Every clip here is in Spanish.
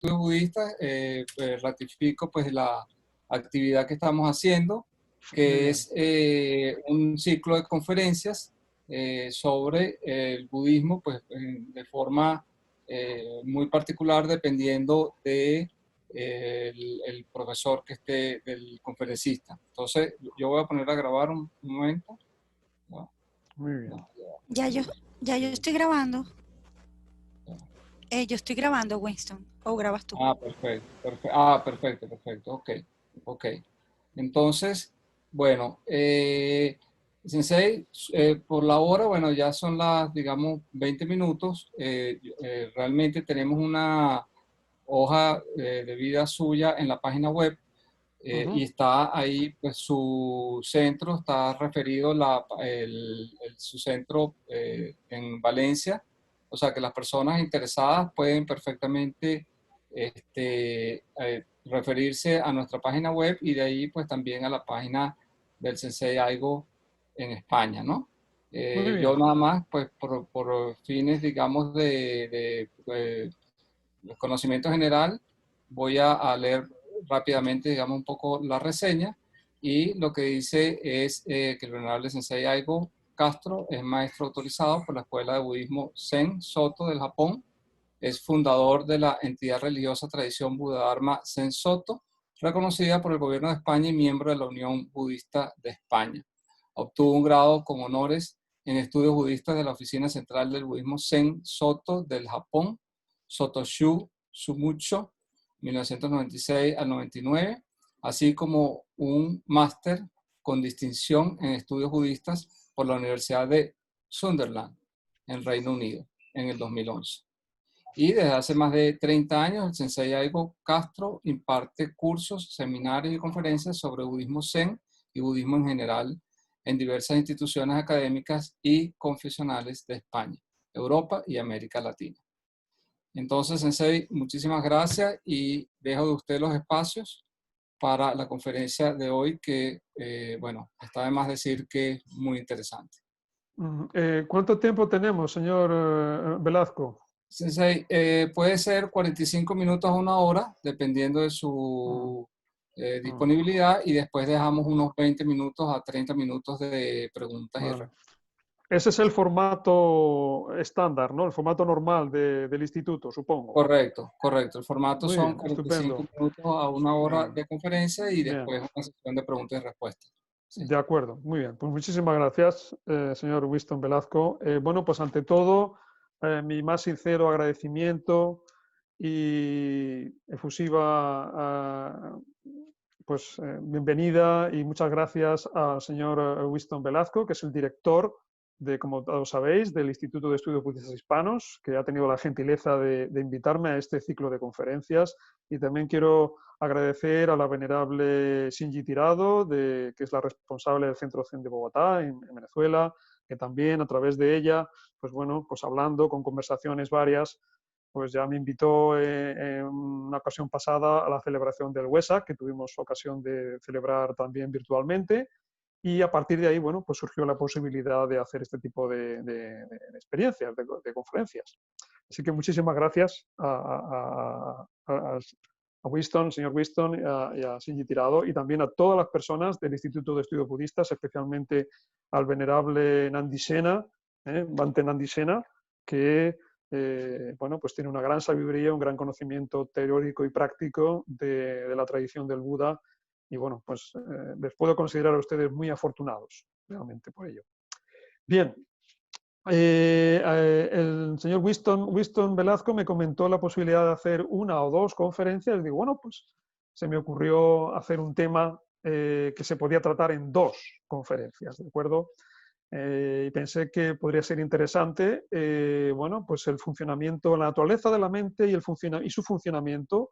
Estudios Budistas, ratifico pues la actividad que estamos haciendo, que es un ciclo de conferencias sobre el budismo, pues de forma muy particular, dependiendo de el profesor que esté, del conferencista. Entonces, yo voy a poner a grabar un momento. No, Muy bien. no, Ya yo estoy grabando. Yo estoy grabando, Winston. ¿O grabas tú? perfecto, perfecto. Ok, ok. Entonces, bueno, Sensei, por la hora, bueno, ya son las, digamos, 20 minutos. Realmente tenemos una hoja de vida suya en la página web y está ahí, pues su centro está referido, su centro en Valencia, o sea que las personas interesadas pueden perfectamente referirse a nuestra página web y de ahí pues también a la página del Sensei Aigo en España, ¿no? Muy bien. Yo nada más, pues por fines, digamos, de conocimiento general, voy a leer rápidamente, digamos, un poco la reseña, y lo que dice es que el venerable Sensei Aigo Castro es maestro autorizado por la Escuela de Budismo Zen Soto del Japón, es fundador de la entidad religiosa Tradición Buda Dharma Zen Soto, reconocida por el gobierno de España y miembro de la Unión Budista de España. Obtuvo un grado con honores en estudios budistas de la Oficina Central del Budismo Zen Soto del Japón, Sotoshu Sumucho, 1996 al 99, así como un máster con distinción en estudios budistas por la Universidad de Sunderland, en Reino Unido, en el 2011. Y desde hace más de 30 años, el Sensei Aigo Castro imparte cursos, seminarios y conferencias sobre budismo zen y budismo en general en diversas instituciones académicas y confesionales de España, Europa y América Latina. Entonces, Sensei, muchísimas gracias y dejo de usted los espacios para la conferencia de hoy que, bueno, está de más decir que es muy interesante. ¿Cuánto tiempo tenemos, señor Velasco? Sensei, puede ser 45 minutos a una hora, dependiendo de su disponibilidad, y después dejamos unos 20 minutos a 30 minutos de preguntas y respuestas. Ese es el formato estándar, ¿no? El formato normal del instituto, supongo. Correcto. El formato Muy son bien, 45 estupendo. minutos a una hora de conferencia y Bien, después una sesión de preguntas y respuestas. Sí. de acuerdo, muy bien. Pues muchísimas gracias, señor Winston Velasco. Bueno, pues ante todo, mi más sincero agradecimiento y efusiva bienvenida y muchas gracias al señor Winston Velasco, que es el director como todos sabéis, del Instituto de Estudios Budistas Hispanos, que ha tenido la gentileza de invitarme a este ciclo de conferencias. Y también quiero agradecer a la venerable Shinji Tirado, que es la responsable del Centro Zen de Bogotá, en Venezuela, que también a través de ella, pues bueno, pues hablando con conversaciones varias, pues ya me invitó en una ocasión pasada a la celebración del WESAC, que tuvimos ocasión de celebrar también virtualmente. Y a partir de ahí, bueno, pues surgió la posibilidad de hacer este tipo de experiencias, de conferencias. Así que muchísimas gracias a Winston, señor Winston, y a Shinji Tirado, y también a todas las personas del Instituto de Estudios Budistas, especialmente al venerable Nandi Sena, Bhante Nandi Sena, que bueno, pues tiene una gran sabiduría, un gran conocimiento teórico y práctico de la tradición del Buda. Y bueno, pues les puedo considerar a ustedes muy afortunados, realmente, por ello. Bien, el señor Winston Velasco me comentó la posibilidad de hacer una o dos conferencias. Digo, bueno, pues se me ocurrió hacer un tema que se podía tratar en dos conferencias, ¿de acuerdo? Y pensé que podría ser interesante, bueno, pues el funcionamiento, la naturaleza de la mente y su funcionamiento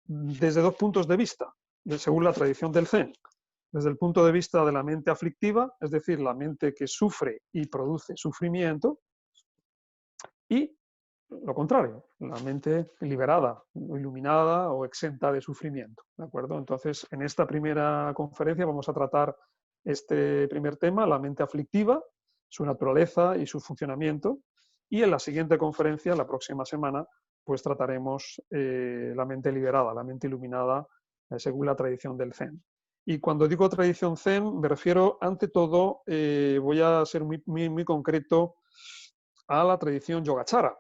desde dos puntos de vista, según la tradición del Zen. Desde el punto de vista de la mente aflictiva, es decir, la mente que sufre y produce sufrimiento, y lo contrario, la mente liberada, iluminada o exenta de sufrimiento, ¿de acuerdo? Entonces, en esta primera conferencia vamos a tratar este primer tema, la mente aflictiva, su naturaleza y su funcionamiento, y en la siguiente conferencia, la próxima semana, pues trataremos la mente liberada, la mente iluminada, según la tradición del Zen. Y cuando digo tradición Zen, me refiero, ante todo, voy a ser muy concreto, a la tradición Yogacara,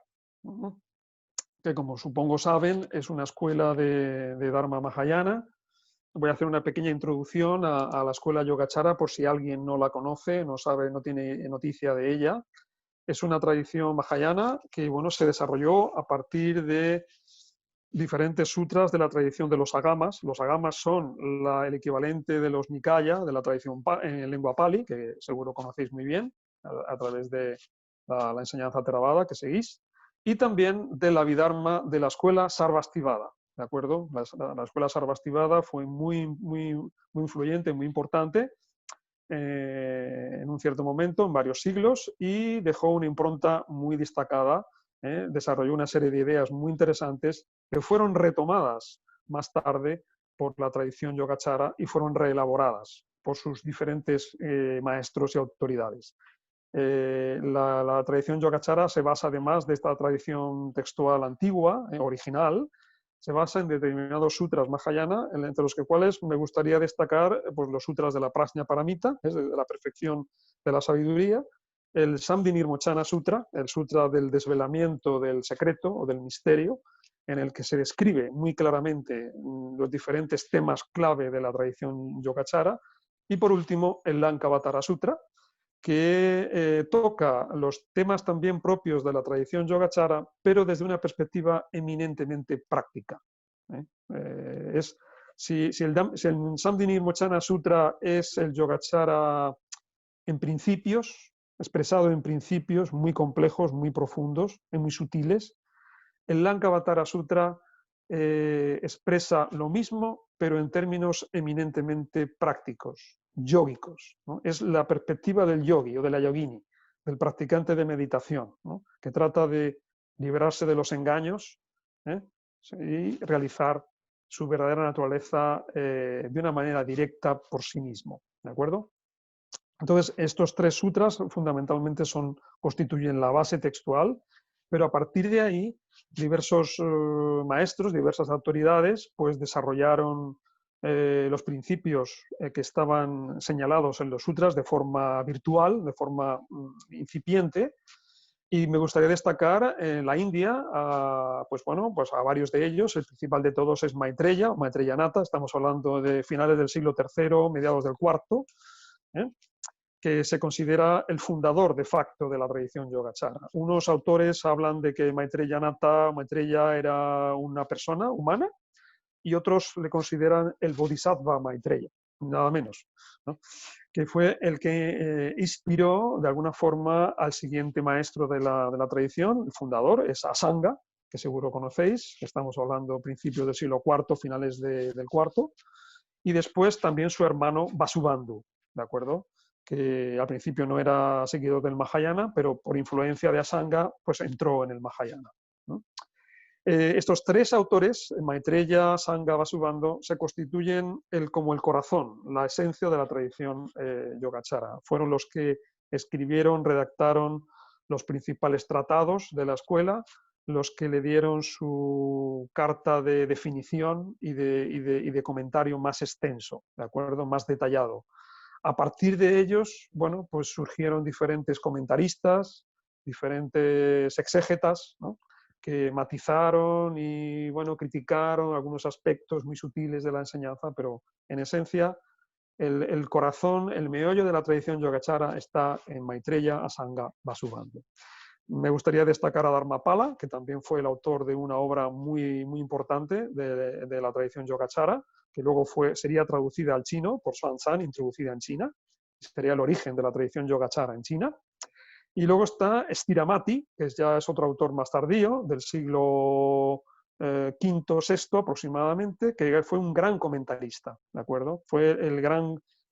que, como supongo saben, es una escuela de Dharma Mahayana. Voy a hacer una pequeña introducción a la escuela Yogacara por si alguien no la conoce, no sabe, no tiene noticia de ella. Es una tradición mahayana que, bueno, se desarrolló a partir de diferentes sutras de la tradición de los agamas. Los agamas son el equivalente de los Nikaya, de la tradición en lengua pali, que seguro conocéis muy bien a través de la enseñanza Theravada que seguís, y también de la Abhidharma de la escuela Sarvastivada. ¿De acuerdo? La escuela Sarvastivada fue muy influyente, muy importante en un cierto momento, en varios siglos, y dejó una impronta muy destacada. Desarrolló una serie de ideas muy interesantes que fueron retomadas más tarde por la tradición Yogacara y fueron reelaboradas por sus diferentes maestros y autoridades. La tradición Yogacara se basa, además de esta tradición textual antigua, original, se basa en determinados sutras Mahayana, entre los cuales me gustaría destacar pues, los sutras de la Prajna Paramita, es de la perfección de la sabiduría, el Samdhinirmochana Sutra, el sutra del desvelamiento del secreto o del misterio, en el que se describe muy claramente los diferentes temas clave de la tradición Yogacara, y por último el Lankavatara Sutra, que toca los temas también propios de la tradición Yogacara, pero desde una perspectiva eminentemente práctica. Si el Samdhinirmochana Sutra es el Yogacara en principios, expresado en principios muy complejos, muy profundos y muy sutiles, el Lankavatara Sutra expresa lo mismo, pero en términos eminentemente prácticos, yógicos, ¿no? Es la perspectiva del yogi o de la yogini, del practicante de meditación, ¿no? Que trata de liberarse de los engaños y realizar su verdadera naturaleza de una manera directa por sí mismo. ¿De acuerdo? Entonces, estos tres sutras fundamentalmente constituyen la base textual, pero a partir de ahí, diversos maestros, diversas autoridades, pues desarrollaron los principios que estaban señalados en los sutras de forma virtual, de forma incipiente, y me gustaría destacar en la India, pues a varios de ellos. El principal de todos es Maitreya, Maitreyanata, estamos hablando de finales del siglo III, mediados del IV, que se considera el fundador de facto de la tradición Yogacara. Unos autores hablan de que Maitreya era una persona humana, y otros le consideran el Bodhisattva Maitreya, nada menos, ¿no? Que fue el que inspiró de alguna forma al siguiente maestro de la tradición, el fundador, es Asanga, que seguro conocéis, estamos hablando principios del siglo IV, finales del IV, y después también su hermano Vasubandhu, ¿de acuerdo? Que al principio no era seguidor del Mahayana, pero por influencia de Asanga, pues entró en el Mahayana, ¿no? Estos tres autores, Maitreya, Asanga, Vasubandhu, se constituyen como el corazón, la esencia de la tradición Yogacara. Fueron los que escribieron, redactaron los principales tratados de la escuela, los que le dieron su carta de definición y de comentario más extenso, ¿de acuerdo? Más detallado. A partir de ellos, bueno, pues surgieron diferentes comentaristas, diferentes exégetas, ¿no? Que matizaron y, bueno, criticaron algunos aspectos muy sutiles de la enseñanza, pero en esencia el corazón, el meollo de la tradición Yogacara está en Maitreya, Asanga, Vasubandhu. Me gustaría destacar a Dharmapala, que también fue el autor de una obra muy importante de la tradición Yogacara, que luego sería traducida al chino por Xuanzang, introducida en China. Sería el origen de la tradición Yogacara en China. Y luego está Stiramati, que ya es otro autor más tardío, del siglo V, VI aproximadamente, que fue un gran comentarista, ¿de acuerdo? Fue el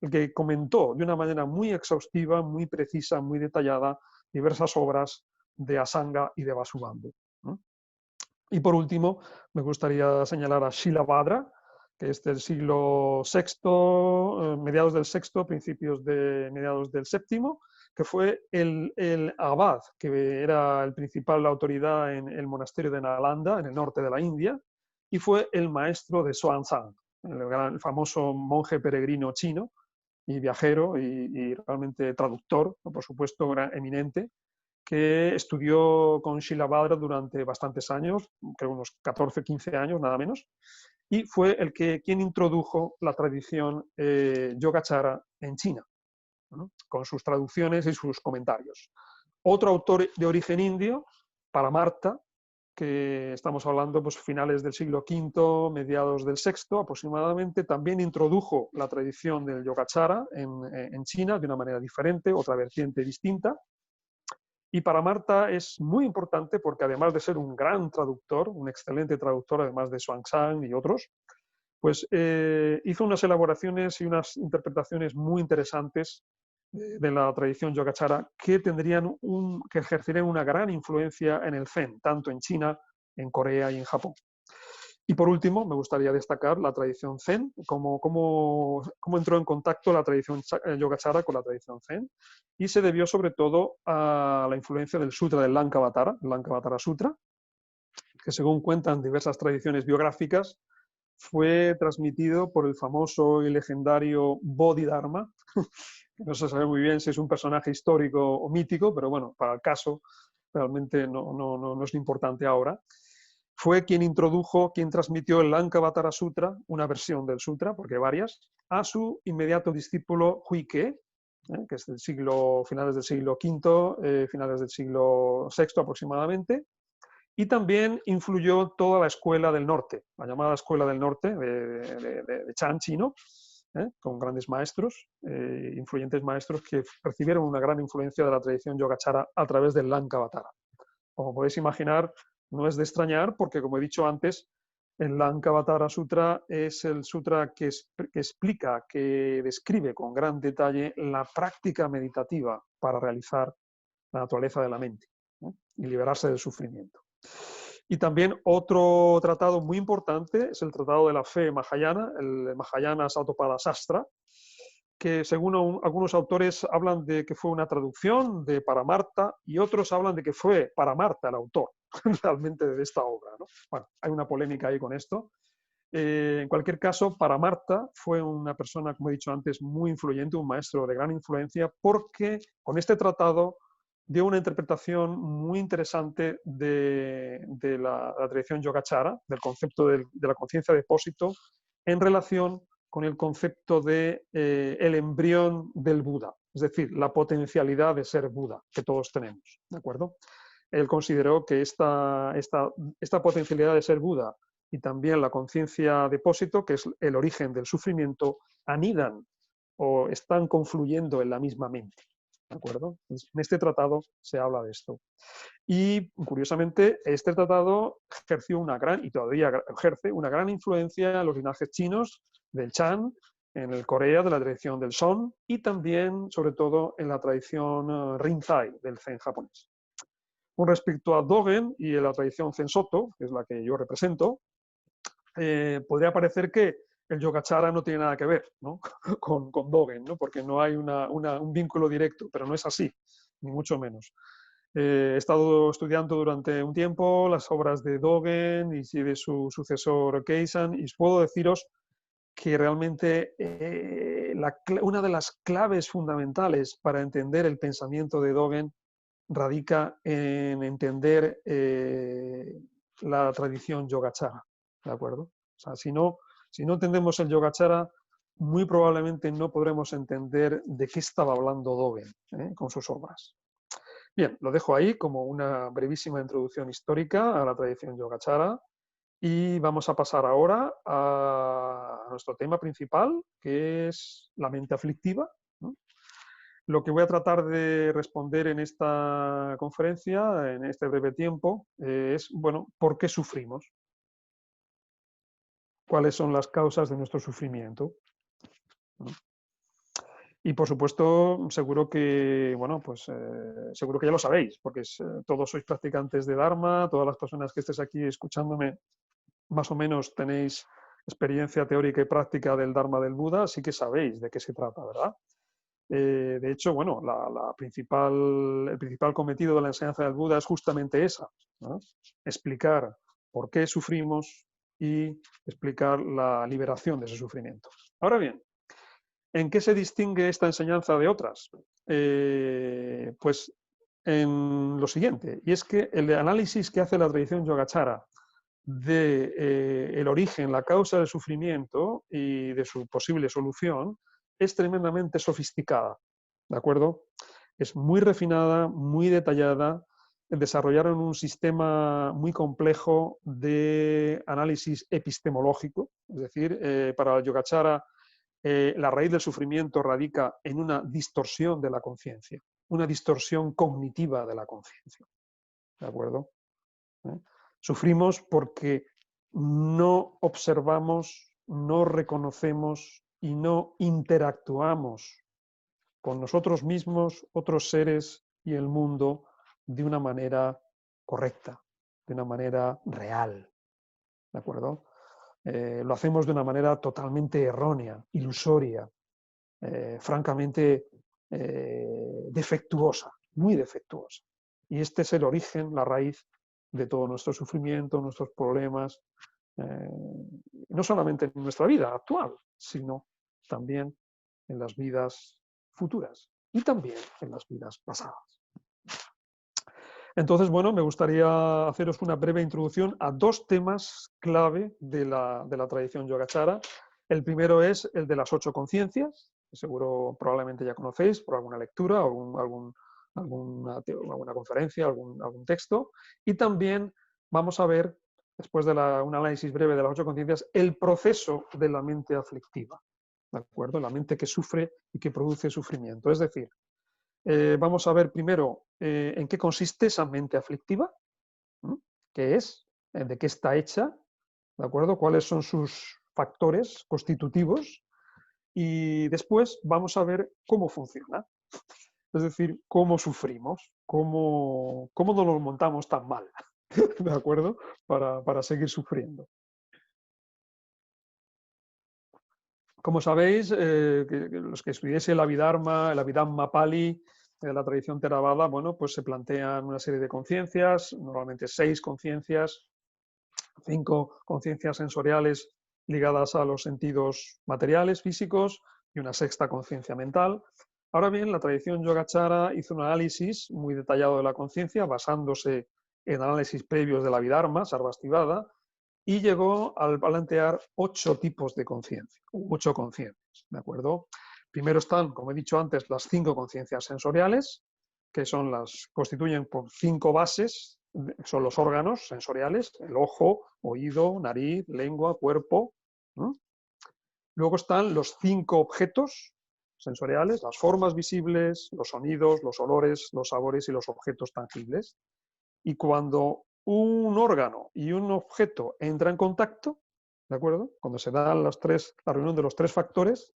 que comentó de una manera muy exhaustiva, muy precisa, muy detallada, diversas obras de Asanga y de Vasubandhu, ¿no? Y por último, me gustaría señalar a Shilabhadra, que es del siglo VI, mediados del VI, mediados del VII, que fue el abad, que era el principal autoridad en el monasterio de Nalanda, en el norte de la India, y fue el maestro de Xuanzang, el famoso monje peregrino chino y viajero y realmente traductor, por supuesto, gran, eminente, que estudió con Shilabhadra durante bastantes años, creo unos 14, 15 años, nada menos, y fue quien introdujo la tradición Yogacara en China, ¿no? Con sus traducciones y sus comentarios. Otro autor de origen indio, Paramartha, que estamos hablando pues finales del siglo V, mediados del VI aproximadamente, también introdujo la tradición del Yogacara en China de una manera diferente, otra vertiente distinta. Y Paramartha es muy importante porque además de ser un gran traductor, un excelente traductor, además de Xuanzang y otros, pues hizo unas elaboraciones y unas interpretaciones muy interesantes de la tradición Yogacara que que ejercerían una gran influencia en el Zen, tanto en China, en Corea y en Japón. Y por último, me gustaría destacar la tradición Zen, cómo entró en contacto la tradición Yogacara con la tradición Zen, y se debió sobre todo a la influencia del Sutra del Lankavatara, el Lankavatara Sutra, que según cuentan diversas tradiciones biográficas, fue transmitido por el famoso y legendario Bodhidharma, que no se sabe muy bien si es un personaje histórico o mítico, pero bueno, para el caso realmente no es lo importante ahora. Fue quien transmitió el Lankavatara Sutra, una versión del Sutra, porque hay varias, a su inmediato discípulo Huike, que es finales del siglo V, finales del siglo VI aproximadamente, y también influyó toda la escuela del norte, la llamada escuela del norte de Chan chino, con grandes maestros, influyentes maestros que recibieron una gran influencia de la tradición Yogacara a través del Lankavatara. Como podéis imaginar, no es de extrañar porque, como he dicho antes, el Lankavatara Sutra es el sutra que explica, que describe con gran detalle la práctica meditativa para realizar la naturaleza de la mente, ¿no? Y liberarse del sufrimiento. Y también otro tratado muy importante es el Tratado de la Fe Mahayana, el Mahayana Sattvapada Sastra, que según algunos autores hablan de que fue una traducción de Paramartha y otros hablan de que fue Paramartha el autor realmente de esta obra, ¿no? Bueno, hay una polémica ahí con esto. En cualquier caso, Paramartha fue una persona, como he dicho antes, muy influyente, un maestro de gran influencia, porque con este tratado dio una interpretación muy interesante de la tradición Yogacara, del concepto de la conciencia de depósito, en relación con el concepto de el embrión del Buda, es decir, la potencialidad de ser Buda que todos tenemos, ¿de acuerdo? Él consideró que esta potencialidad de ser Buda y también la conciencia depósito, que es el origen del sufrimiento, anidan o están confluyendo en la misma mente, ¿de acuerdo? En este tratado se habla de esto. Y, curiosamente, este tratado ejerció una gran, y todavía ejerce, una gran influencia en los linajes chinos del Chan, en el Corea de la tradición del Son, y también, sobre todo, en la tradición Rinzai del Zen japonés. Con respecto a Dogen y a la tradición Zen Soto, que es la que yo represento, podría parecer que el Yogacara no tiene nada que ver, ¿no? con Dogen, ¿no? Porque no hay un vínculo directo, pero no es así, ni mucho menos. He estado estudiando durante un tiempo las obras de Dogen y de su sucesor Keisan, y puedo deciros que realmente una de las claves fundamentales para entender el pensamiento de Dogen radica en entender la tradición Yogacara, ¿de acuerdo? O sea, si no entendemos el Yogacara, muy probablemente no podremos entender de qué estaba hablando Dogen con sus obras. Bien, lo dejo ahí como una brevísima introducción histórica a la tradición Yogacara y vamos a pasar ahora a nuestro tema principal, que es la mente aflictiva, ¿no? Lo que voy a tratar de responder en esta conferencia, en este breve tiempo, es, bueno, ¿por qué sufrimos? ¿Cuáles son las causas de nuestro sufrimiento? ¿No? Y por supuesto, seguro que, bueno, pues seguro que ya lo sabéis, porque todos sois practicantes de Dharma, todas las personas que estéis aquí escuchándome, más o menos tenéis experiencia teórica y práctica del Dharma del Buda, así que sabéis de qué se trata, ¿verdad? De hecho, bueno, el principal cometido de la enseñanza del Buda es justamente esa, ¿no? Explicar por qué sufrimos y explicar la liberación de ese sufrimiento. Ahora bien, ¿en qué se distingue esta enseñanza de otras? Pues en lo siguiente, y es que el análisis que hace la tradición Yogacara de el origen, la causa del sufrimiento y de su posible solución es tremendamente sofisticada, ¿de acuerdo? Es muy refinada, muy detallada, desarrollaron un sistema muy complejo de análisis epistemológico, es decir, para el Yogacara la raíz del sufrimiento radica en una distorsión de la conciencia, una distorsión cognitiva de la conciencia, ¿de acuerdo? Sufrimos porque no observamos, no reconocemos y no interactuamos con nosotros mismos, otros seres y el mundo de una manera correcta, de una manera real, ¿de acuerdo? Lo hacemos de una manera totalmente errónea, ilusoria, francamente defectuosa, muy defectuosa. Y este es el origen, la raíz de todo nuestro sufrimiento, nuestros problemas, no solamente en nuestra vida actual, sino también en las vidas futuras y también en las vidas pasadas. Entonces, bueno, me gustaría haceros una breve introducción a dos temas clave de la tradición Yogacara. El primero es el de las 8 conciencias, que seguro probablemente ya conocéis por alguna lectura, alguna conferencia, algún texto. Y también vamos a ver, después de un análisis breve de las 8 conciencias, el proceso de la mente aflictiva, ¿de acuerdo? La mente que sufre y que produce sufrimiento. Es decir, vamos a ver primero en qué consiste esa mente aflictiva, qué es, de qué está hecha, ¿de acuerdo? Cuáles son sus factores constitutivos y después vamos a ver cómo funciona, es decir, cómo sufrimos, cómo nos lo montamos tan mal, ¿de acuerdo? Para seguir sufriendo. Como sabéis, los que estudiéis el Abhidhamma Pali, la tradición Theravada, bueno, pues se plantean una serie de conciencias, normalmente 6 conciencias, 5 conciencias sensoriales ligadas a los sentidos materiales, físicos, y una 6ª conciencia mental. Ahora bien, la tradición Yogacara hizo un análisis muy detallado de la conciencia, basándose en análisis previos de la Abhidharma, Sarvastivada, y llegó a plantear 8 tipos de conciencia, 8 conciencias, ¿de acuerdo? Primero están, como he dicho antes, las 5 conciencias sensoriales, que constituyen por 5 bases, son los órganos sensoriales, el ojo, oído, nariz, lengua, cuerpo. ¿No? Luego están los 5 objetos sensoriales, las formas visibles, los sonidos, los olores, los sabores y los objetos tangibles. Y cuando un órgano y un objeto entran en contacto, ¿de acuerdo? Cuando se da la reunión de los 3 factores,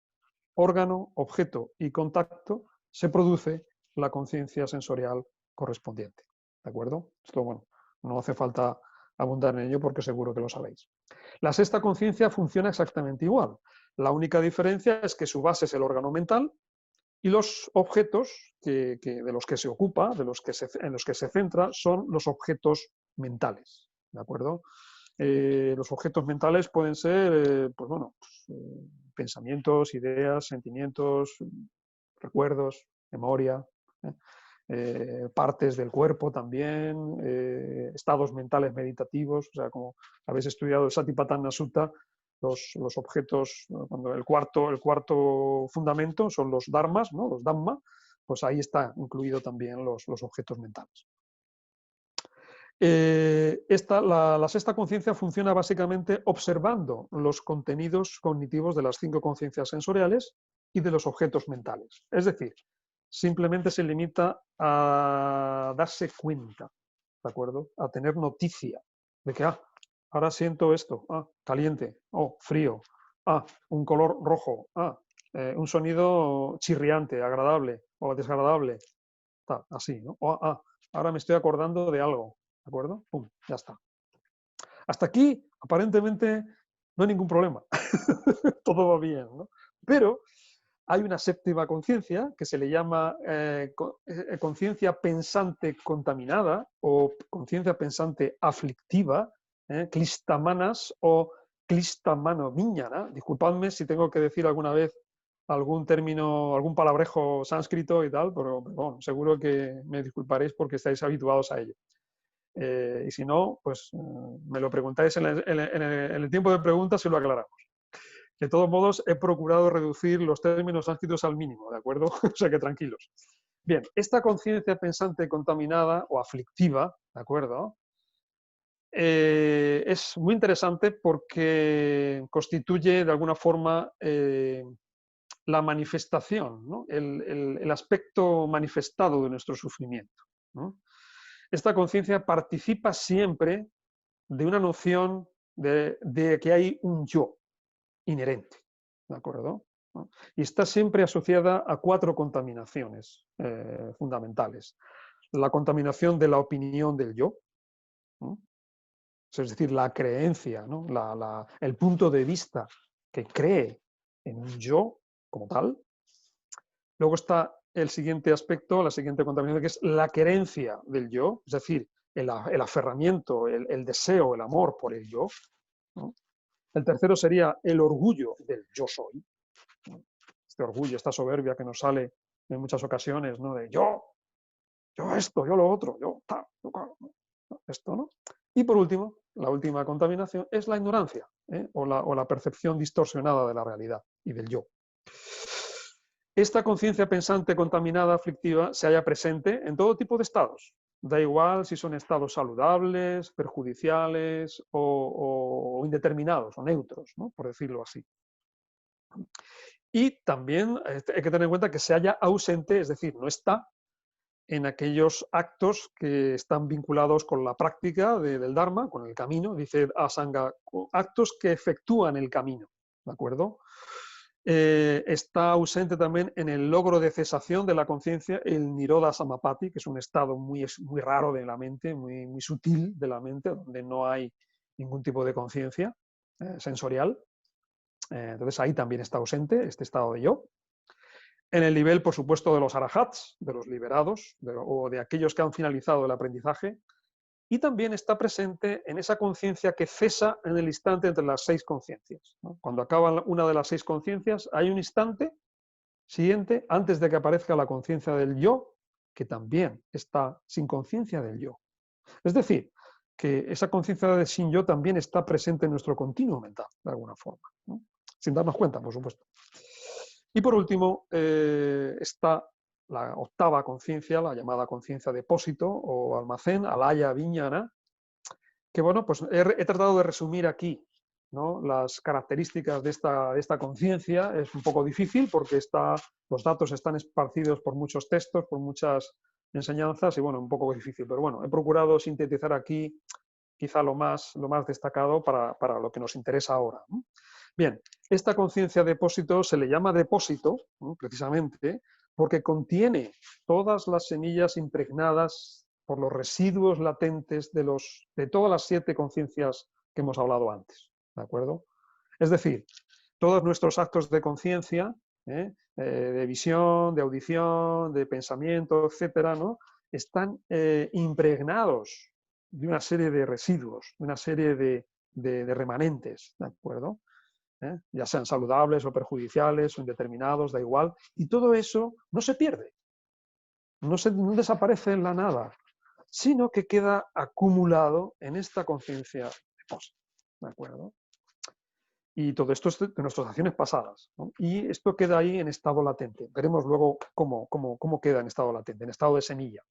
órgano, objeto y contacto, se produce la conciencia sensorial correspondiente, ¿de acuerdo? Esto, bueno, no hace falta abundar en ello porque seguro que lo sabéis. La 6ª conciencia funciona exactamente igual. La única diferencia es que su base es el órgano mental y los objetos de los que se ocupa, en los que se centra, son los objetos mentales, ¿de acuerdo? Los objetos mentales pueden ser, pues bueno, pensamientos, ideas, sentimientos, recuerdos, memoria, partes del cuerpo también, estados mentales meditativos, o sea, como habéis estudiado el Satipatthana Sutta, los objetos, cuando el cuarto fundamento son los dharmas, ¿no? Los dhamma, pues ahí está incluido también los objetos mentales. La 6ª conciencia funciona básicamente observando los contenidos cognitivos de las 5 conciencias sensoriales y de los objetos mentales. Es decir, simplemente se limita a darse cuenta, ¿de acuerdo? A tener noticia de que, ahora siento esto, caliente, frío, un color rojo, un sonido chirriante, agradable o desagradable, así, ¿no? Ahora me estoy acordando de algo, ¿de acuerdo? Pum, ya está. Hasta aquí, aparentemente, no hay ningún problema. Todo va bien, ¿no? Pero hay una séptima conciencia que se le llama conciencia pensante contaminada o conciencia pensante aflictiva, klistamanas o klistamanoviñana. Disculpadme si tengo que decir alguna vez algún término, algún palabrejo sánscrito y tal, pero bueno, seguro que me disculparéis porque estáis habituados a ello. Y si no, pues me lo preguntáis en el tiempo de preguntas y lo aclaramos. De todos modos, he procurado reducir los términos sánscritos al mínimo, ¿de acuerdo? O sea que tranquilos. Bien, esta conciencia pensante contaminada o aflictiva, ¿de acuerdo? Es muy interesante porque constituye de alguna forma la manifestación, ¿no? el aspecto manifestado de nuestro sufrimiento, ¿no? Esta conciencia participa siempre de una noción de que hay un yo inherente, ¿de acuerdo? ¿No? Y está siempre asociada a 4 contaminaciones fundamentales. La contaminación de la opinión del yo, ¿no? Es decir, la creencia, ¿no? El punto de vista que cree en un yo como tal. Luego está el siguiente aspecto, la siguiente contaminación, que es la querencia del yo, es decir, el aferramiento, el deseo, el amor por el yo, ¿no? El tercero sería el orgullo del yo soy. Este orgullo, esta soberbia que nos sale en muchas ocasiones, ¿no? De yo esto, yo lo otro, yo tal, esto, ¿no? Y por último, la última contaminación es la ignorancia, o la percepción distorsionada de la realidad y del yo. Esta conciencia pensante contaminada, aflictiva, se halla presente en todo tipo de estados. Da igual si son estados saludables, perjudiciales o indeterminados o neutros, ¿no? Por decirlo así. Y también hay que tener en cuenta que se halla ausente, es decir, no está en aquellos actos que están vinculados con la práctica del Dharma, con el camino, dice Asanga, actos que efectúan el camino, ¿de acuerdo? Está ausente también en el logro de cesación de la conciencia, el Nirodha Samapati, que es un estado muy raro de la mente, muy sutil de la mente, donde no hay ningún tipo de conciencia sensorial. Entonces ahí también está ausente este estado de yo. En el nivel, por supuesto, de los arahats, de los liberados, o de aquellos que han finalizado el aprendizaje, y también está presente en esa conciencia que cesa en el instante entre las 6 conciencias, ¿no? Cuando acaba una de las 6 conciencias, hay un instante siguiente antes de que aparezca la conciencia del yo, que también está sin conciencia del yo. Es decir, que esa conciencia de sin yo también está presente en nuestro continuo mental, de alguna forma, ¿no? Sin darnos cuenta, por supuesto. Y por último, está la octava conciencia, la llamada conciencia depósito o almacén, alaya viñana, que bueno, pues he tratado de resumir aquí, ¿no? Las características de esta conciencia. Es un poco difícil porque los datos están esparcidos por muchos textos, por muchas enseñanzas y bueno, un poco difícil, pero bueno, he procurado sintetizar aquí quizá lo más destacado para lo que nos interesa ahora, ¿no? Bien, esta conciencia depósito se le llama depósito, ¿no? Precisamente porque contiene todas las semillas impregnadas por los residuos latentes de todas las 7 conciencias que hemos hablado antes, ¿de acuerdo? Es decir, todos nuestros actos de conciencia, de visión, de audición, de pensamiento, etcétera, ¿no? Están impregnados de una serie de residuos, de una serie de remanentes, ¿de acuerdo? Ya sean saludables o perjudiciales o indeterminados, da igual, y todo eso no se pierde, no desaparece en la nada, sino que queda acumulado en esta conciencia depósito, ¿de acuerdo? Y todo esto es de nuestras acciones pasadas, ¿no? Y esto queda ahí en estado latente. Veremos luego cómo queda en estado latente, en estado de semilla.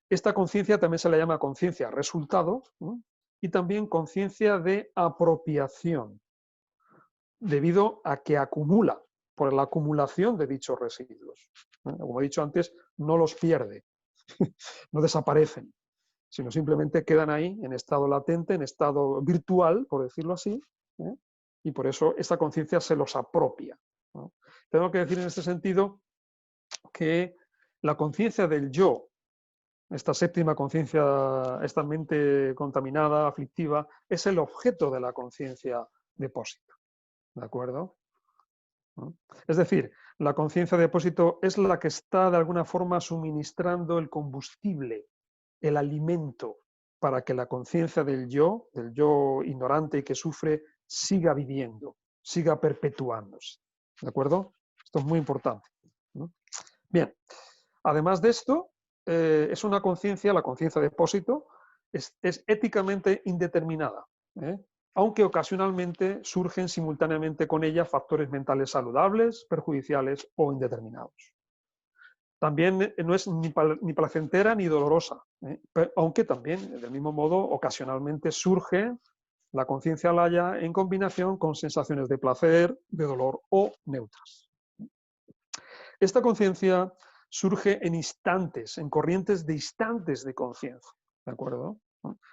Esta conciencia también se le llama conciencia resultado, ¿no? Y también conciencia de apropiación, debido a que acumula, por la acumulación de dichos residuos. Como he dicho antes, no los pierde, no desaparecen, sino simplemente quedan ahí en estado latente, en estado virtual, por decirlo así, y por eso esta conciencia se los apropia, ¿no? Tengo que decir en este sentido que la conciencia del yo, esta séptima conciencia, esta mente contaminada, aflictiva, es el objeto de la conciencia depósito, ¿de acuerdo? ¿no? Es decir, la conciencia de depósito es la que está de alguna forma suministrando el combustible, el alimento, para que la conciencia del yo ignorante y que sufre, siga viviendo, siga perpetuándose. ¿De acuerdo? Esto es muy importante, ¿no? Bien, además de esto, es una conciencia, la conciencia de depósito, es éticamente indeterminada, ¿eh? Aunque ocasionalmente surgen simultáneamente con ella factores mentales saludables, perjudiciales o indeterminados. También no es ni placentera ni dolorosa, aunque también, del mismo modo, ocasionalmente surge la conciencia alaya en combinación con sensaciones de placer, de dolor o neutras. Esta conciencia surge en instantes, en corrientes de instantes de conciencia, ¿de acuerdo?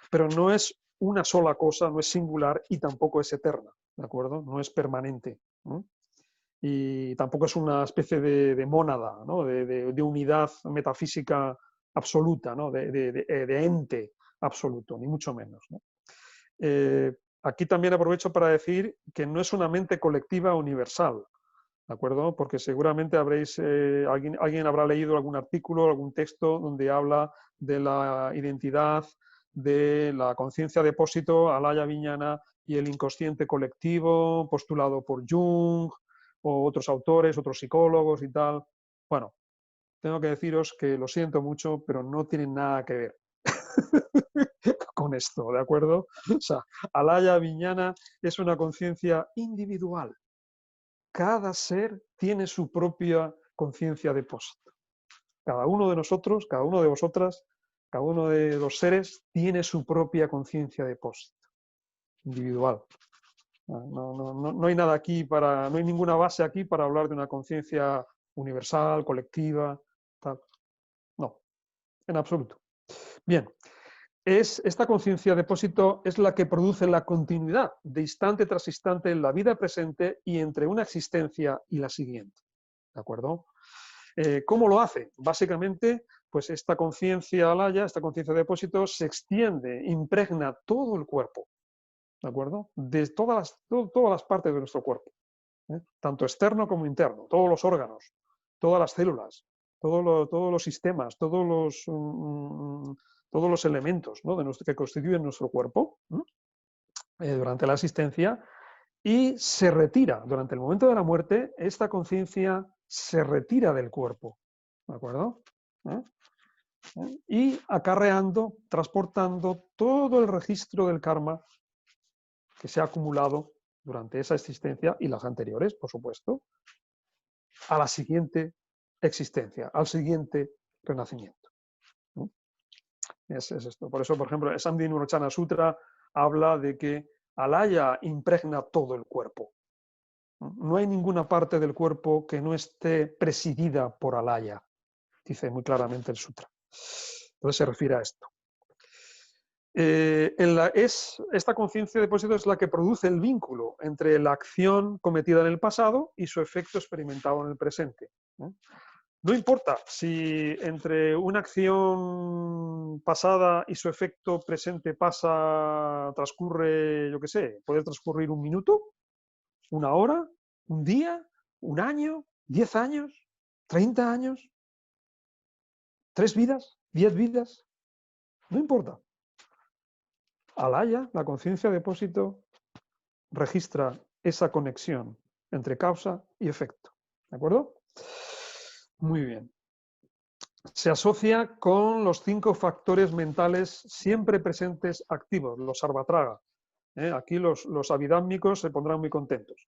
Pero no es una sola cosa, no es singular y tampoco es eterna, ¿de acuerdo? No es permanente, ¿no? Y tampoco es una especie de mónada, ¿no? de unidad metafísica absoluta, ¿no? de ente absoluto, ni mucho menos, ¿no? Aquí también aprovecho para decir que no es una mente colectiva universal, ¿de acuerdo? Porque seguramente alguien habrá leído algún artículo, algún texto donde habla de la identidad, de la conciencia depósito, alaya viñana y el inconsciente colectivo, postulado por Jung, o otros autores, otros psicólogos y tal. Bueno, tengo que deciros que lo siento mucho, pero no tienen nada que ver con esto, ¿de acuerdo? O sea, alaya viñana es una conciencia individual. Cada ser tiene su propia conciencia depósito. Cada uno de nosotros, cada uno de vosotras, cada uno de los seres tiene su propia conciencia depósito, individual. No hay nada aquí no hay ninguna base aquí para hablar de una conciencia universal, colectiva, tal. No, en absoluto. Bien, esta conciencia depósito es la que produce la continuidad de instante tras instante en la vida presente y entre una existencia y la siguiente. ¿De acuerdo? ¿Cómo lo hace? Básicamente, pues esta conciencia alaya, esta conciencia de depósito se extiende, impregna todo el cuerpo, ¿de acuerdo? De todas las partes de nuestro cuerpo, tanto externo como interno, todos los órganos, todas las células, todos los sistemas, todos los elementos, ¿no? que constituyen nuestro cuerpo durante la existencia, y se retira, durante el momento de la muerte, esta conciencia se retira del cuerpo, ¿de acuerdo? Y acarreando, transportando todo el registro del karma que se ha acumulado durante esa existencia y las anteriores, por supuesto, a la siguiente existencia, al siguiente renacimiento. Es esto. Por eso, por ejemplo, el Samdhi Nurochana Sutra habla de que alaya impregna todo el cuerpo. No hay ninguna parte del cuerpo que no esté presidida por alaya, dice muy claramente el sutra. Entonces se refiere a esto. Esta conciencia de depósito es la que produce el vínculo entre la acción cometida en el pasado y su efecto experimentado en el presente. No importa si entre una acción pasada y su efecto presente transcurre, yo qué sé, puede transcurrir un minuto, una hora, un día, un año, 10 años, 30 años, 3 vidas, 10 vidas, no importa. Alaya, la conciencia de depósito, registra esa conexión entre causa y efecto. ¿De acuerdo? Muy bien. Se asocia con los 5 factores mentales siempre presentes activos, los sarvatraga. Aquí los abidámicos se pondrán muy contentos.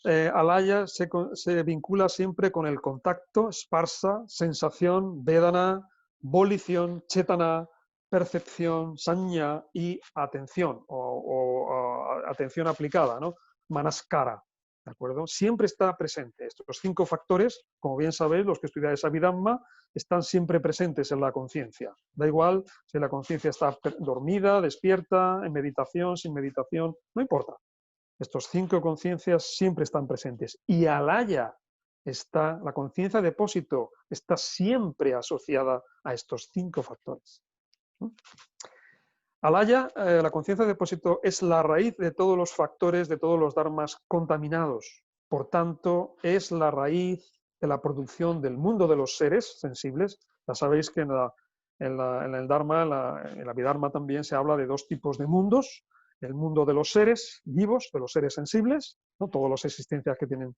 Alaya se vincula siempre con el contacto, sparsa, sensación, vedana, volición, chetana, percepción, sanya y atención, o atención aplicada, ¿no? Manaskara, ¿de acuerdo? Siempre está presente. Estos 5 factores, como bien sabéis, los que estudiáis Abhidhamma, están siempre presentes en la conciencia. Da igual si la conciencia está dormida, despierta, en meditación, sin meditación, no importa. Estos 5 conciencias siempre están presentes. Y alaya la conciencia de depósito está siempre asociada a estos 5 factores. Alaya, la conciencia de depósito, es la raíz de todos los factores, de todos los dharmas contaminados, por tanto, es la raíz de la producción del mundo de los seres sensibles. Ya sabéis que en el Dharma, en la Abhidharma también se habla de dos tipos de mundos: el mundo de los seres vivos, de los seres sensibles, ¿no? Todas las existencias que tienen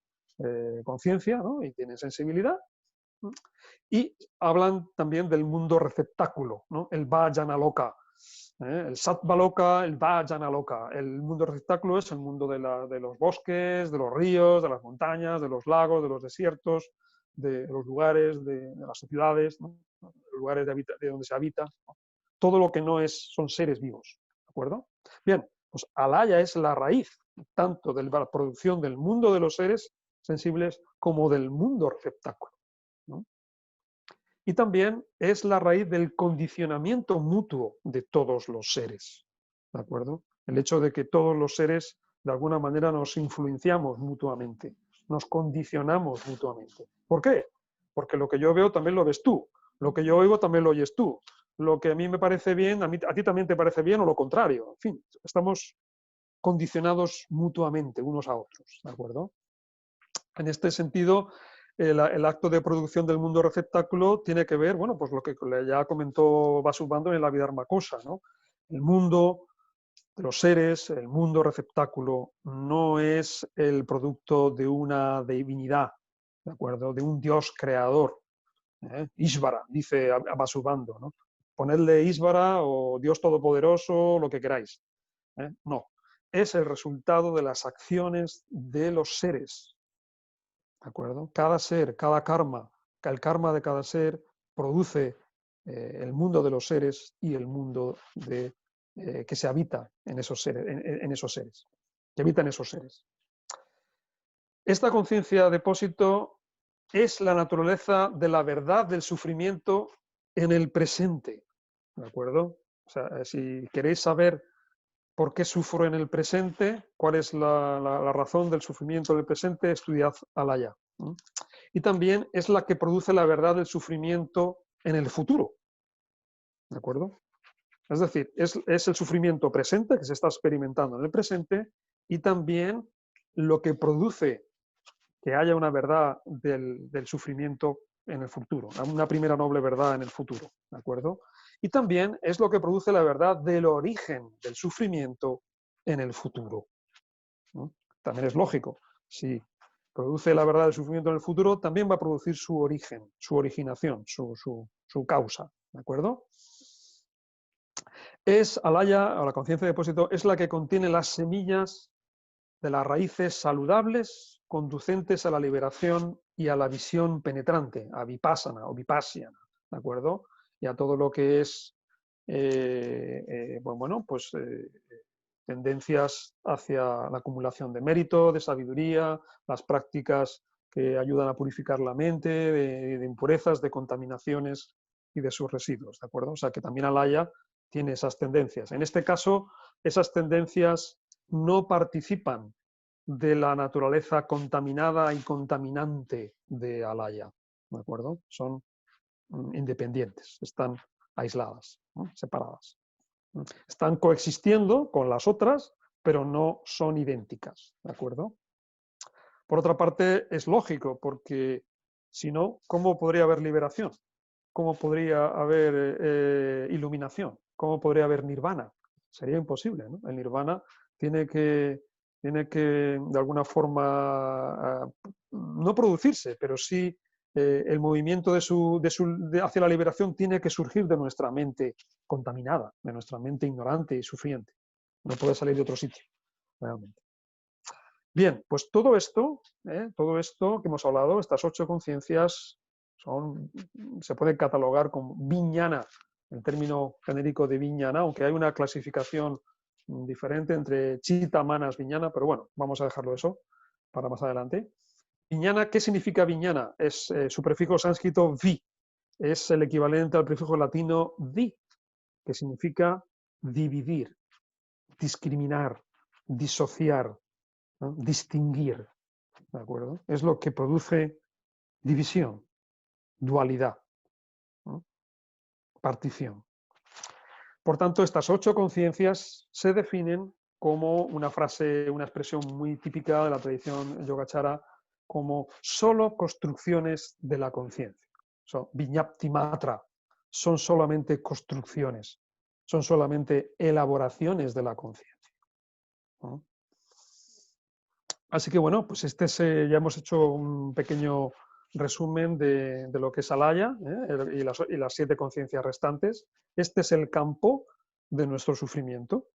conciencia, ¿no? Y tienen sensibilidad. Y hablan también del mundo receptáculo, ¿no? El Vajana Loka, el Sattva Loka, el Vajana Loka. El mundo receptáculo es el mundo de los bosques, de los ríos, de las montañas, de los lagos, de los desiertos, de los lugares, de las ciudades, ¿no? Los lugares de donde se habita, ¿no? Todo lo que no son seres vivos, ¿de acuerdo? Bien, pues Alaya es la raíz tanto de la producción del mundo de los seres sensibles como del mundo receptáculo, ¿no? Y también es la raíz del condicionamiento mutuo de todos los seres, ¿de acuerdo? El hecho de que todos los seres de alguna manera nos influenciamos mutuamente, nos condicionamos mutuamente. ¿Por qué? Porque lo que yo veo también lo ves tú, lo que yo oigo también lo oyes tú, lo que a mí me parece bien, a ti también te parece bien o lo contrario. En fin, estamos condicionados mutuamente unos a otros, ¿de acuerdo? En este sentido, el acto de producción del mundo receptáculo tiene que ver, bueno, pues lo que ya comentó Vasubandhu en la Abhidharma Kosa, ¿no? El mundo de los seres, el mundo receptáculo, no es el producto de una divinidad, ¿de acuerdo? De un dios creador, Ishvara, dice Vasubandhu, ¿no? Ponedle Ishvara o Dios Todopoderoso, lo que queráis. No, es el resultado de las acciones de los seres, ¿de acuerdo? Cada ser, cada karma, el karma de cada ser produce el mundo de los seres y el mundo que se habita en esos seres, que habitan esos seres. Esta conciencia depósito es la naturaleza de la verdad del sufrimiento en el presente, ¿de acuerdo? O sea, si queréis saber por qué sufro en el presente, cuál es la razón del sufrimiento del presente, estudiad Alaya. Y también es la que produce la verdad del sufrimiento en el futuro, ¿de acuerdo? Es decir, es el sufrimiento presente que se está experimentando en el presente y también lo que produce que haya una verdad del sufrimiento en el futuro, una primera noble verdad en el futuro, ¿de acuerdo? Y también es lo que produce la verdad del origen del sufrimiento en el futuro, ¿no? También es lógico, si produce la verdad del sufrimiento en el futuro, también va a producir su origen, su originación, su causa, ¿de acuerdo? Alaya, o la conciencia de depósito, es la que contiene las semillas de las raíces saludables conducentes a la liberación y a la visión penetrante, a vipassana o vipassana, ¿de acuerdo? Y a todo lo que es, tendencias hacia la acumulación de mérito, de sabiduría, las prácticas que ayudan a purificar la mente de impurezas, de contaminaciones y de sus residuos, ¿de acuerdo? O sea que también Alaya tiene esas tendencias. En este caso, esas tendencias no participan de la naturaleza contaminada y contaminante de Alaya, ¿de acuerdo? Son independientes, están aisladas, ¿no? Separadas. Están coexistiendo con las otras, pero no son idénticas, ¿de acuerdo? Por otra parte, es lógico, porque si no, ¿cómo podría haber liberación? ¿Cómo podría haber iluminación? ¿Cómo podría haber nirvana? Sería imposible, ¿no? El nirvana tiene que de alguna forma, no producirse, pero sí el movimiento hacia la liberación tiene que surgir de nuestra mente contaminada, de nuestra mente ignorante y sufriente. No puede salir de otro sitio, realmente. Bien, pues todo esto que hemos hablado, estas 8 conciencias, se pueden catalogar como viñana, el término genérico de viñana, aunque hay una clasificación diferente entre chitta, manas, viñana, pero bueno, vamos a dejarlo eso para más adelante. Viñana, ¿qué significa viñana? Es su prefijo sánscrito vi, es el equivalente al prefijo latino di, que significa dividir, discriminar, disociar, ¿no? Distinguir, ¿de acuerdo? Es lo que produce división, dualidad, ¿no? Partición. Por tanto, estas 8 conciencias se definen como una frase, una expresión muy típica de la tradición Yogacara, como solo construcciones de la conciencia. Viñapti matra, son solamente construcciones, son solamente elaboraciones de la conciencia, ¿no? Así que bueno, pues ya hemos hecho un pequeño resumen de lo que es Alaya, y las 7 conciencias restantes. Este es el campo de nuestro sufrimiento.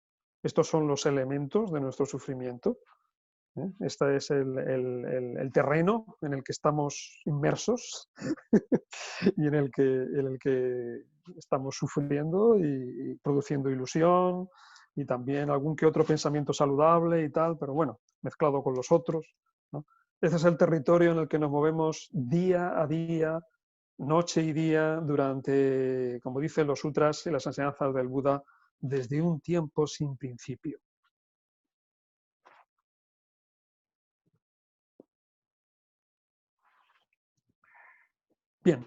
Estos son los elementos de nuestro sufrimiento. Este es el terreno en el que estamos inmersos y en el que estamos sufriendo y produciendo ilusión y también algún que otro pensamiento saludable y tal, pero bueno, mezclado con los otros, ¿no? Ese es el territorio en el que nos movemos día a día, noche y día, durante, como dicen los sutras y las enseñanzas del Buda, desde un tiempo sin principio. Bien,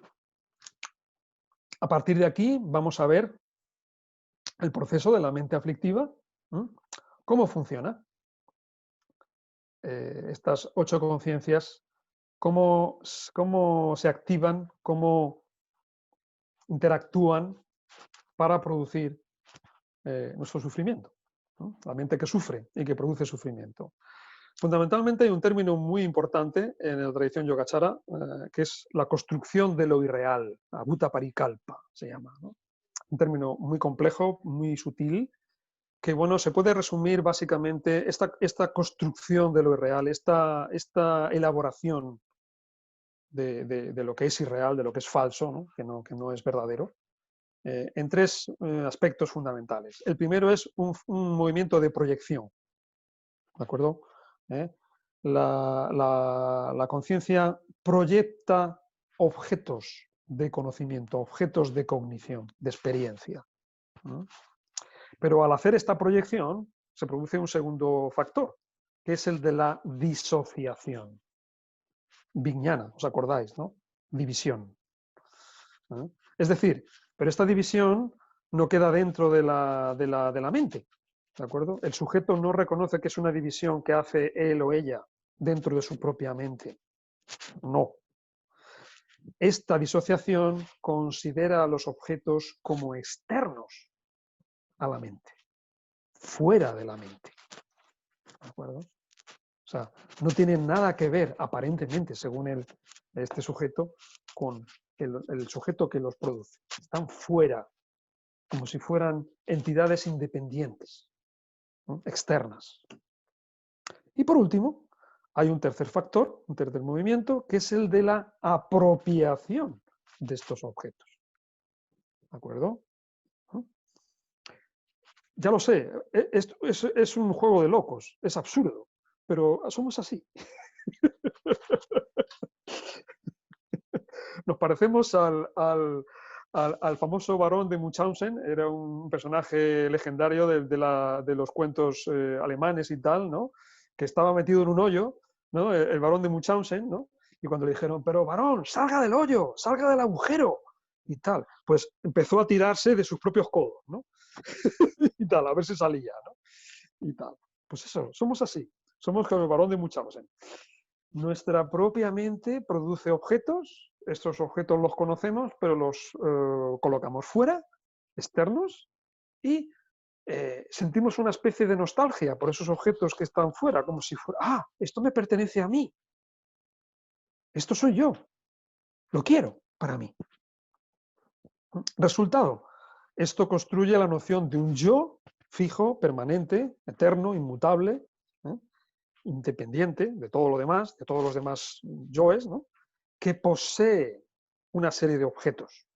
a partir de aquí vamos a ver el proceso de la mente aflictiva, ¿no? ¿Cómo funciona? Estas 8 conciencias, cómo se activan, cómo interactúan para producir nuestro sufrimiento, ¿no? La mente que sufre y que produce sufrimiento. Fundamentalmente hay un término muy importante en la tradición Yogacara, que es la construcción de lo irreal, abhuta parikalpa se llama, ¿no? Un término muy complejo, muy sutil, que bueno, se puede resumir básicamente esta construcción de lo irreal, esta elaboración de lo que es irreal, de lo que es falso, ¿no? Que no es verdadero, en 3 aspectos fundamentales. El primero es un movimiento de proyección, ¿de acuerdo? La conciencia proyecta objetos de conocimiento, objetos de cognición, de experiencia, ¿no? Pero al hacer esta proyección se produce un segundo factor, que es el de la disociación. Vijnana, ¿os acordáis, no? División. ¿Eh? Es decir, pero esta división no queda dentro de la mente, ¿de acuerdo? El sujeto no reconoce que es una división que hace él o ella dentro de su propia mente. No. Esta disociación considera a los objetos como externos a la mente, fuera de la mente. ¿De acuerdo? O sea, no tienen nada que ver, aparentemente, según este sujeto, con el sujeto que los produce. Están fuera, como si fueran entidades independientes, ¿no? Externas. Y por último, hay un tercer factor, un tercer movimiento, que es el de la apropiación de estos objetos. ¿De acuerdo? ¿No? Ya lo sé, esto es un juego de locos, es absurdo, pero somos así. Nos parecemos al famoso barón de Munchausen, era un personaje legendario de los cuentos alemanes y tal, ¿no? Que estaba metido en un hoyo, ¿no? El barón de Munchausen, ¿no? Y cuando le dijeron, pero barón, salga del hoyo, salga del agujero, y tal, pues empezó a tirarse de sus propios codos, ¿no? Y tal, a ver si salía, ¿no? Y tal. Pues eso, somos así, somos como el barón de Munchausen. Nuestra propia mente produce objetos, estos objetos los conocemos, pero los colocamos fuera, externos, y sentimos una especie de nostalgia por esos objetos que están fuera, como si fuera, esto me pertenece a mí, esto soy yo, lo quiero para mí. Resultado, esto construye la noción de un yo fijo, permanente, eterno, inmutable, independiente de todo lo demás, de todos los demás yoes, ¿no? Que posee una serie de objetos.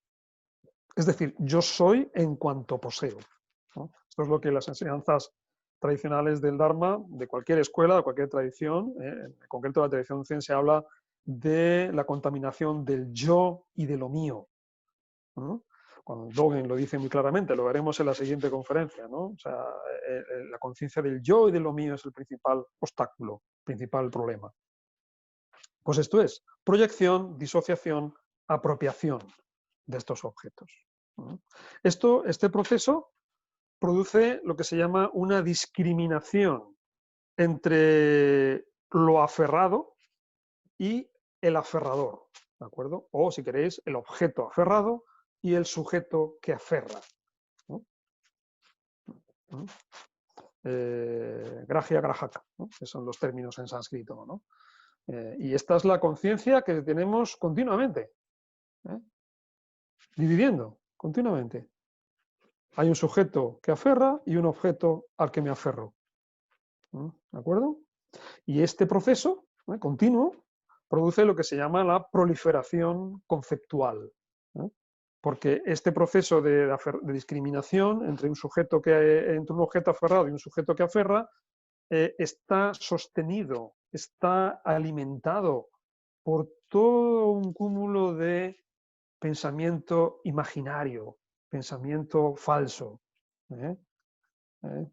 Es decir, yo soy en cuanto poseo, ¿no? Esto es lo que las enseñanzas tradicionales del Dharma, de cualquier escuela, de cualquier tradición, en concreto la tradición zen, se habla de la contaminación del yo y de lo mío, ¿no? Cuando Dogen lo dice muy claramente, lo veremos en la siguiente conferencia, ¿no? O sea, la conciencia del yo y de lo mío es el principal obstáculo, principal problema. Pues esto es proyección, disociación, apropiación de estos objetos. Este proceso produce lo que se llama una discriminación entre lo aferrado y el aferrador, ¿de acuerdo? O, si queréis, el objeto aferrado y el sujeto que aferra, ¿no? Gragia, grajaka, ¿no? Que son los términos en sánscrito, ¿no? Y esta es la conciencia que tenemos continuamente, ¿eh? Dividiendo continuamente. Hay un sujeto que aferra y un objeto al que me aferro, ¿de acuerdo? Y este proceso continuo produce lo que se llama la proliferación conceptual, ¿eh? Porque este proceso de discriminación entre un objeto aferrado y un sujeto que aferra está sostenido, está alimentado por todo un cúmulo de pensamiento imaginario, pensamiento falso,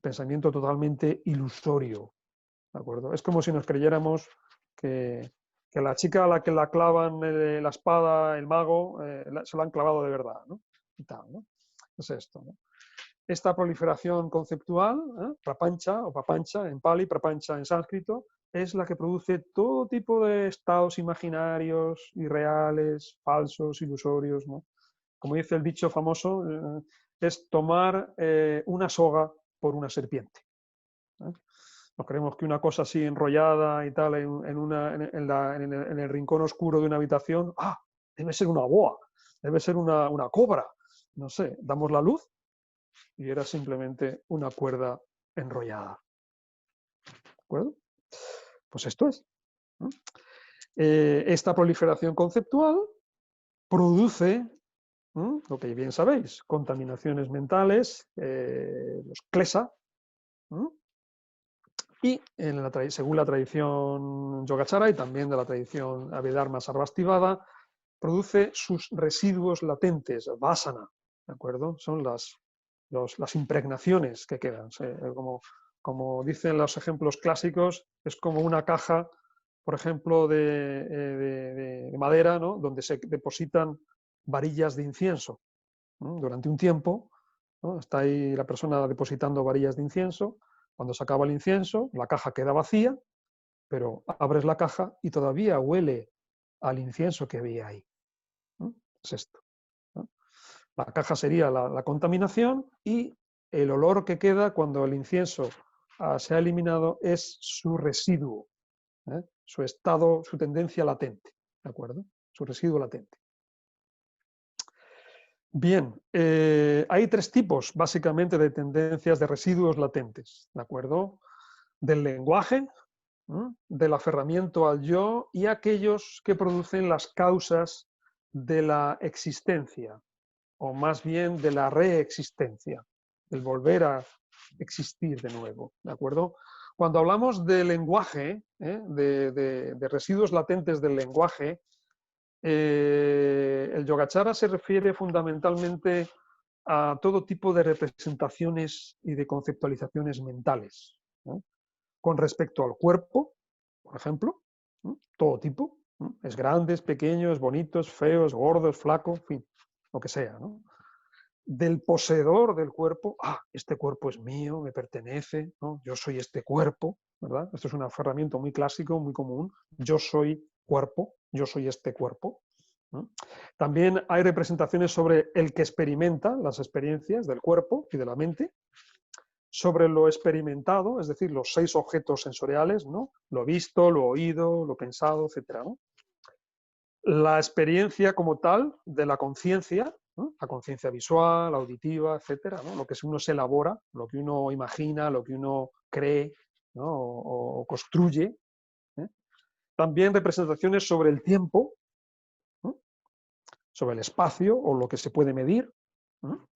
pensamiento totalmente ilusorio, ¿de acuerdo? Es como si nos creyéramos que la chica a la que la clavan la espada, el mago, se lo han clavado de verdad, ¿no? Y tal, ¿no? Es esto, ¿no? Esta proliferación conceptual, prapancha o papancha en pali, prapancha en sánscrito, es la que produce todo tipo de estados imaginarios, irreales, falsos, ilusorios, ¿no? Como dice el dicho famoso, es tomar una soga por una serpiente. Nos creemos que una cosa así enrollada y tal en el rincón oscuro de una habitación, debe ser una boa, debe ser una cobra. No sé, damos la luz y era simplemente una cuerda enrollada. ¿De acuerdo? Pues esto es. Esta proliferación conceptual produce, lo que bien sabéis, contaminaciones mentales, los klesa, y según la tradición Yogacara y también de la tradición Abhidharma Sarvastivada, produce sus residuos latentes, vasana, ¿de acuerdo? Son las impregnaciones que quedan. Como dicen los ejemplos clásicos, es como una caja, por ejemplo, de madera, ¿no? Donde se depositan varillas de incienso, ¿no? Durante un tiempo, ¿no? Está ahí la persona depositando varillas de incienso. Cuando se acaba el incienso, la caja queda vacía, pero abres la caja y todavía huele al incienso que había ahí, ¿no? Es esto, ¿no? La caja sería la contaminación y el olor que queda cuando el incienso se ha eliminado es su residuo, su estado, su tendencia latente, ¿de acuerdo? Su residuo latente. Bien, hay tres tipos básicamente de tendencias de residuos latentes, ¿de acuerdo? Del lenguaje, del aferramiento al yo y aquellos que producen las causas de la existencia, o más bien de la reexistencia, del volver a existir de nuevo, ¿de acuerdo? Cuando hablamos de lenguaje, de residuos latentes del lenguaje, el Yogacara se refiere fundamentalmente a todo tipo de representaciones y de conceptualizaciones mentales, ¿no? Con respecto al cuerpo, por ejemplo, ¿no? Todo tipo, ¿no? Es grande, es pequeño, es bonito, es feo, es gordo, es flaco, en fin, lo que sea, ¿no? Del poseedor del cuerpo, este cuerpo es mío, me pertenece, ¿no? Yo soy este cuerpo, ¿verdad? Esto es un aferramiento muy clásico, muy común. Yo soy cuerpo, yo soy este cuerpo, ¿no? También hay representaciones sobre el que experimenta las experiencias del cuerpo y de la mente, sobre lo experimentado, es decir, los 6 objetos sensoriales, ¿no? Lo visto, lo oído, lo pensado, etc., ¿no? La experiencia como tal de la conciencia, ¿no? La conciencia visual, auditiva, etcétera, ¿no? Lo que uno se elabora, lo que uno imagina, lo que uno cree, ¿no? o construye. También representaciones sobre el tiempo, ¿no? Sobre el espacio o lo que se puede medir, ¿no?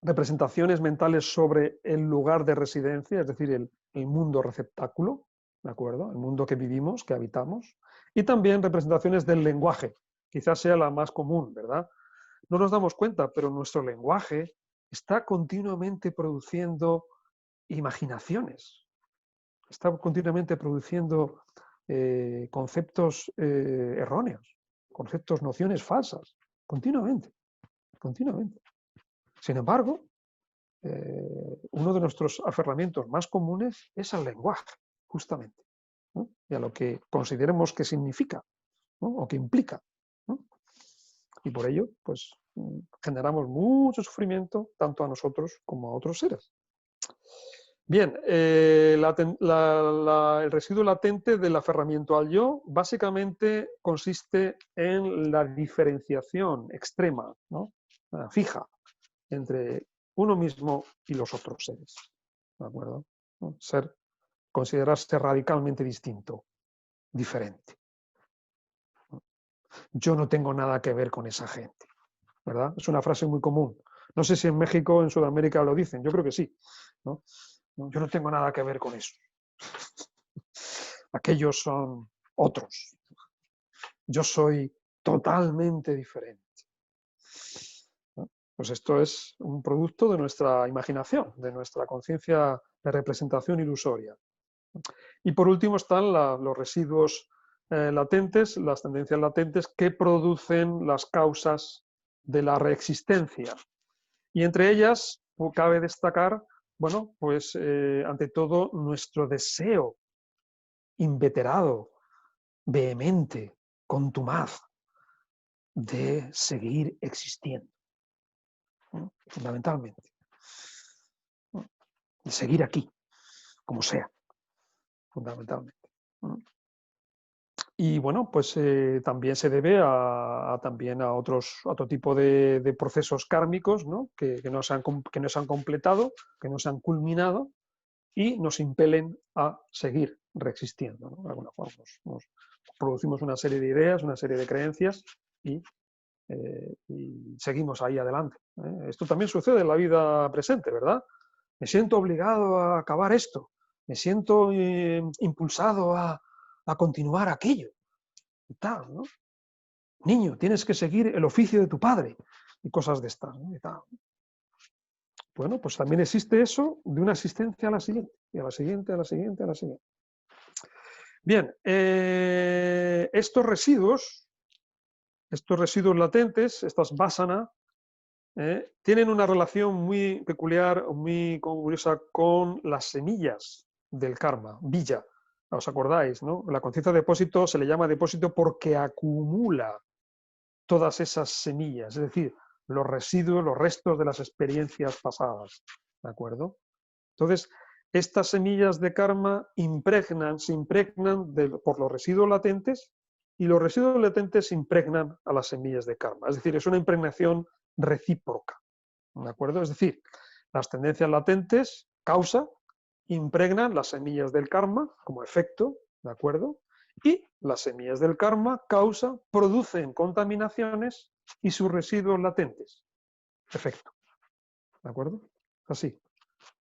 Representaciones mentales sobre el lugar de residencia, es decir, el mundo receptáculo, ¿de acuerdo? El mundo que vivimos, que habitamos. Y también representaciones del lenguaje, quizás sea la más común, ¿verdad? No nos damos cuenta, pero nuestro lenguaje está continuamente produciendo imaginaciones, está continuamente produciendo conceptos erróneos, conceptos, nociones falsas, continuamente, continuamente. Sin embargo, uno de nuestros aferramientos más comunes es al lenguaje, justamente, ¿no? Y a lo que consideremos que significa, ¿no? O que implica, ¿no? Y por ello, pues, generamos mucho sufrimiento tanto a nosotros como a otros seres. Bien, el residuo latente del aferramiento al yo básicamente consiste en la diferenciación extrema, ¿no? Fija, entre uno mismo y los otros seres. ¿De acuerdo? ¿No? Considerarse radicalmente distinto, diferente. Yo no tengo nada que ver con esa gente, ¿verdad? Es una frase muy común. No sé si en México o en Sudamérica lo dicen, yo creo que sí, ¿no? Yo no tengo nada que ver con eso. Aquellos son otros. Yo soy totalmente diferente. ¿No? Pues esto es un producto de nuestra imaginación, de nuestra conciencia de representación ilusoria. Y por último están los residuos latentes, las tendencias latentes que producen las causas de la reexistencia. Y entre ellas cabe destacar, bueno, pues ante todo nuestro deseo inveterado, vehemente, contumaz de seguir existiendo, ¿no? Fundamentalmente, ¿no? De seguir aquí, como sea, fundamentalmente, ¿no? Y bueno, pues también se debe también a otro tipo de procesos kármicos, ¿no? que no se han completado, que no se han culminado y nos impelen a seguir reexistiendo, ¿no? De alguna forma nos producimos una serie de ideas, una serie de creencias y seguimos ahí adelante. Esto también sucede en la vida presente, ¿verdad? Me siento obligado a acabar esto, me siento impulsado a continuar aquello y tal, ¿no? Niño, tienes que seguir el oficio de tu padre y cosas de estas, ¿no? Y tal. Bueno, pues también existe eso de una existencia a la siguiente, y a la siguiente, a la siguiente, a la siguiente. Bien, estos residuos latentes, estas vasana, tienen una relación muy peculiar, muy curiosa con las semillas del karma, bija. ¿Os acordáis, no? La conciencia de depósito se le llama depósito porque acumula todas esas semillas, es decir, los residuos, los restos de las experiencias pasadas, ¿de acuerdo? Entonces, estas semillas de karma se impregnan por los residuos latentes y los residuos latentes impregnan a las semillas de karma. Es decir, es una impregnación recíproca, ¿de acuerdo? Es decir, las tendencias latentes, causa, impregnan las semillas del karma como efecto, ¿de acuerdo? Y las semillas del karma, causa, producen contaminaciones y sus residuos latentes, efecto, ¿de acuerdo? Así.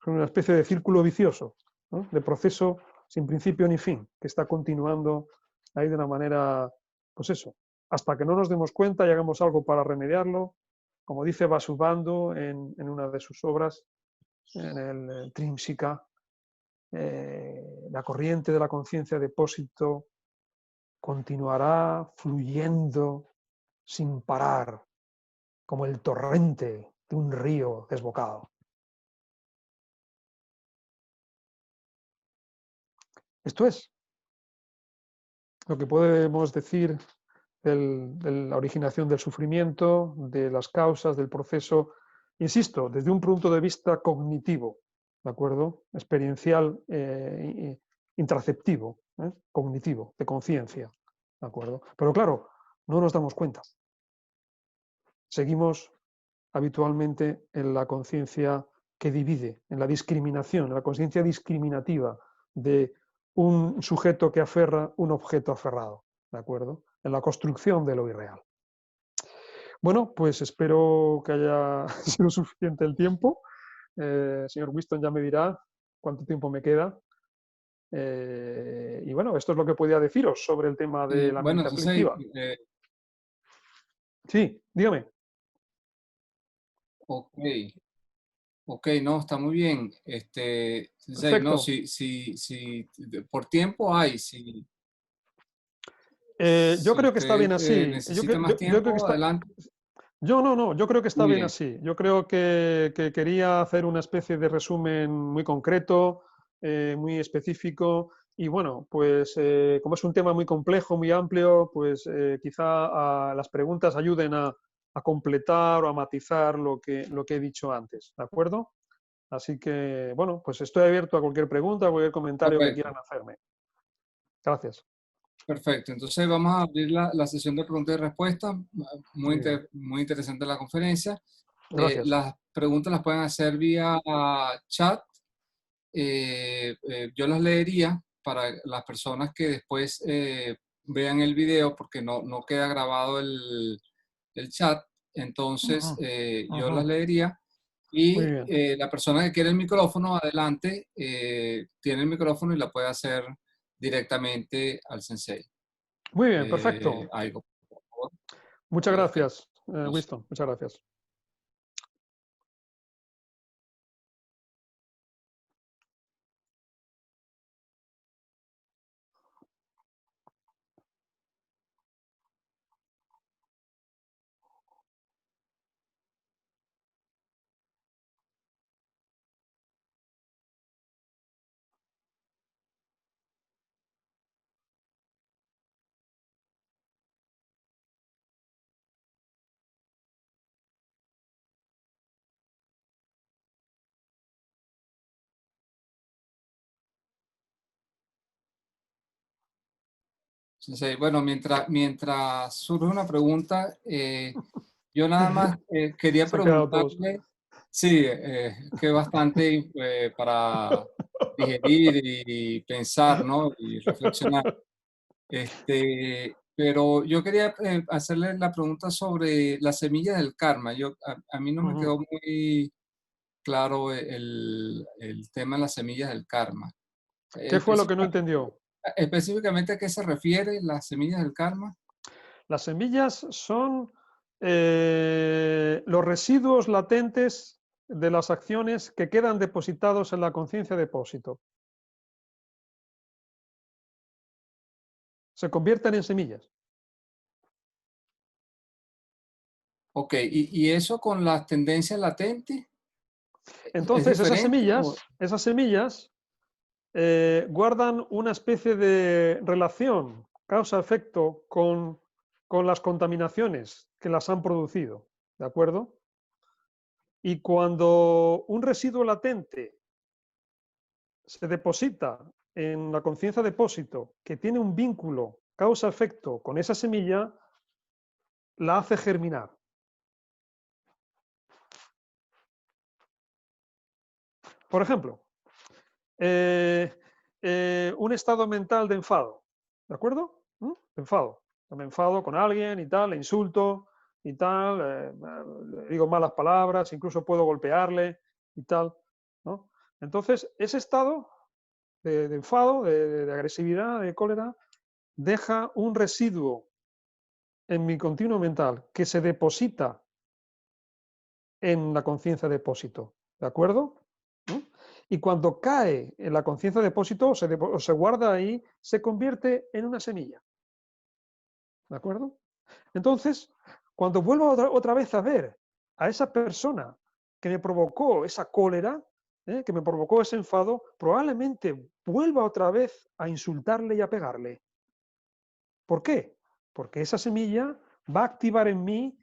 Es una especie de círculo vicioso, ¿no? De proceso sin principio ni fin, que está continuando ahí de una manera, pues eso, hasta que no nos demos cuenta y hagamos algo para remediarlo, como dice Vasubandhu en una de sus obras, en el Trímsika, la corriente de la conciencia depósito continuará fluyendo sin parar, como el torrente de un río desbocado. Esto es lo que podemos decir de la originación del sufrimiento, de las causas, del proceso, insisto, desde un punto de vista cognitivo, ¿de acuerdo? Experiencial, intraceptivo, cognitivo, de conciencia, ¿de acuerdo? Pero claro, no nos damos cuenta. Seguimos habitualmente en la conciencia que divide, en la discriminación, en la conciencia discriminativa de un sujeto que aferra un objeto aferrado, ¿de acuerdo? En la construcción de lo irreal. Bueno, pues espero que haya sido suficiente el tiempo. Señor Winston ya me dirá cuánto tiempo me queda. Y bueno, esto es lo que podía deciros sobre el tema de la Bueno, mente entonces, aflictiva. Sí, dígame. ok, no, está muy bien. Sensei, no, Perfecto. si por tiempo hay, si Yo creo que está usted bien así. necesita más Yo creo que tiempo, está, adelante. Yo creo que está Muy bien bien. así. Yo creo que quería hacer una especie de resumen muy concreto, muy específico. Y bueno, pues como es un tema muy complejo, muy amplio, pues quizá las preguntas ayuden a completar o a matizar lo que he dicho antes. ¿De acuerdo? Así que, bueno, pues estoy abierto a cualquier pregunta, a cualquier comentario que Correcto. quieran hacerme. Gracias. Perfecto. Entonces vamos a abrir la sesión de preguntas y respuestas. Muy, Muy bien. muy interesante la conferencia. Gracias. Las preguntas las pueden hacer vía chat. Yo las leería para las personas que después vean el video porque no queda grabado el chat. Entonces Ujú, yo las ujú. leería Muy y bien. la persona que quiere el micrófono, adelante, tiene el micrófono y la puede hacer directamente al sensei. Muy bien, perfecto. Algo, por favor. Muchas Ok. gracias, Entonces, Winston. Muchas gracias. sensei, bueno, mientras surge una pregunta, yo nada más quería Se han quedado todos. preguntarle, sí, que bastante para digerir y pensar, ¿no? Y reflexionar. Pero yo quería hacerle la pregunta sobre las semillas del karma. A mí no me Ujú. quedó muy claro el tema de las semillas del karma. ¿Qué fue lo que no Específica- entendió? Específicamente, ¿a qué se refiere las semillas del karma? Las semillas son los residuos latentes de las acciones que quedan depositados en la conciencia de depósito. Se convierten en semillas. Ok, y eso con las tendencias latentes es Entonces, diferente o esas semillas guardan una especie de relación causa-efecto con las contaminaciones que las han producido. ¿De acuerdo? Y cuando un residuo latente se deposita en la conciencia depósito que tiene un vínculo causa-efecto con esa semilla, la hace germinar. Por ejemplo, eh, un estado mental de enfado, ¿de acuerdo? Enfado. Me enfado con alguien y tal, le insulto y tal, le digo malas palabras, incluso puedo golpearle y tal, ¿no? Entonces, ese estado de enfado, de agresividad, de cólera, deja un residuo en mi continuo mental que se deposita en la conciencia depósito, ¿de acuerdo? ¿No? Y cuando cae en la conciencia depósito o se guarda ahí, se convierte en una semilla, ¿de acuerdo? Entonces, cuando vuelvo otra vez a ver a esa persona que me provocó esa cólera, que me provocó ese enfado, probablemente vuelva otra vez a insultarle y a pegarle. ¿Por qué? Porque esa semilla va a activar en mí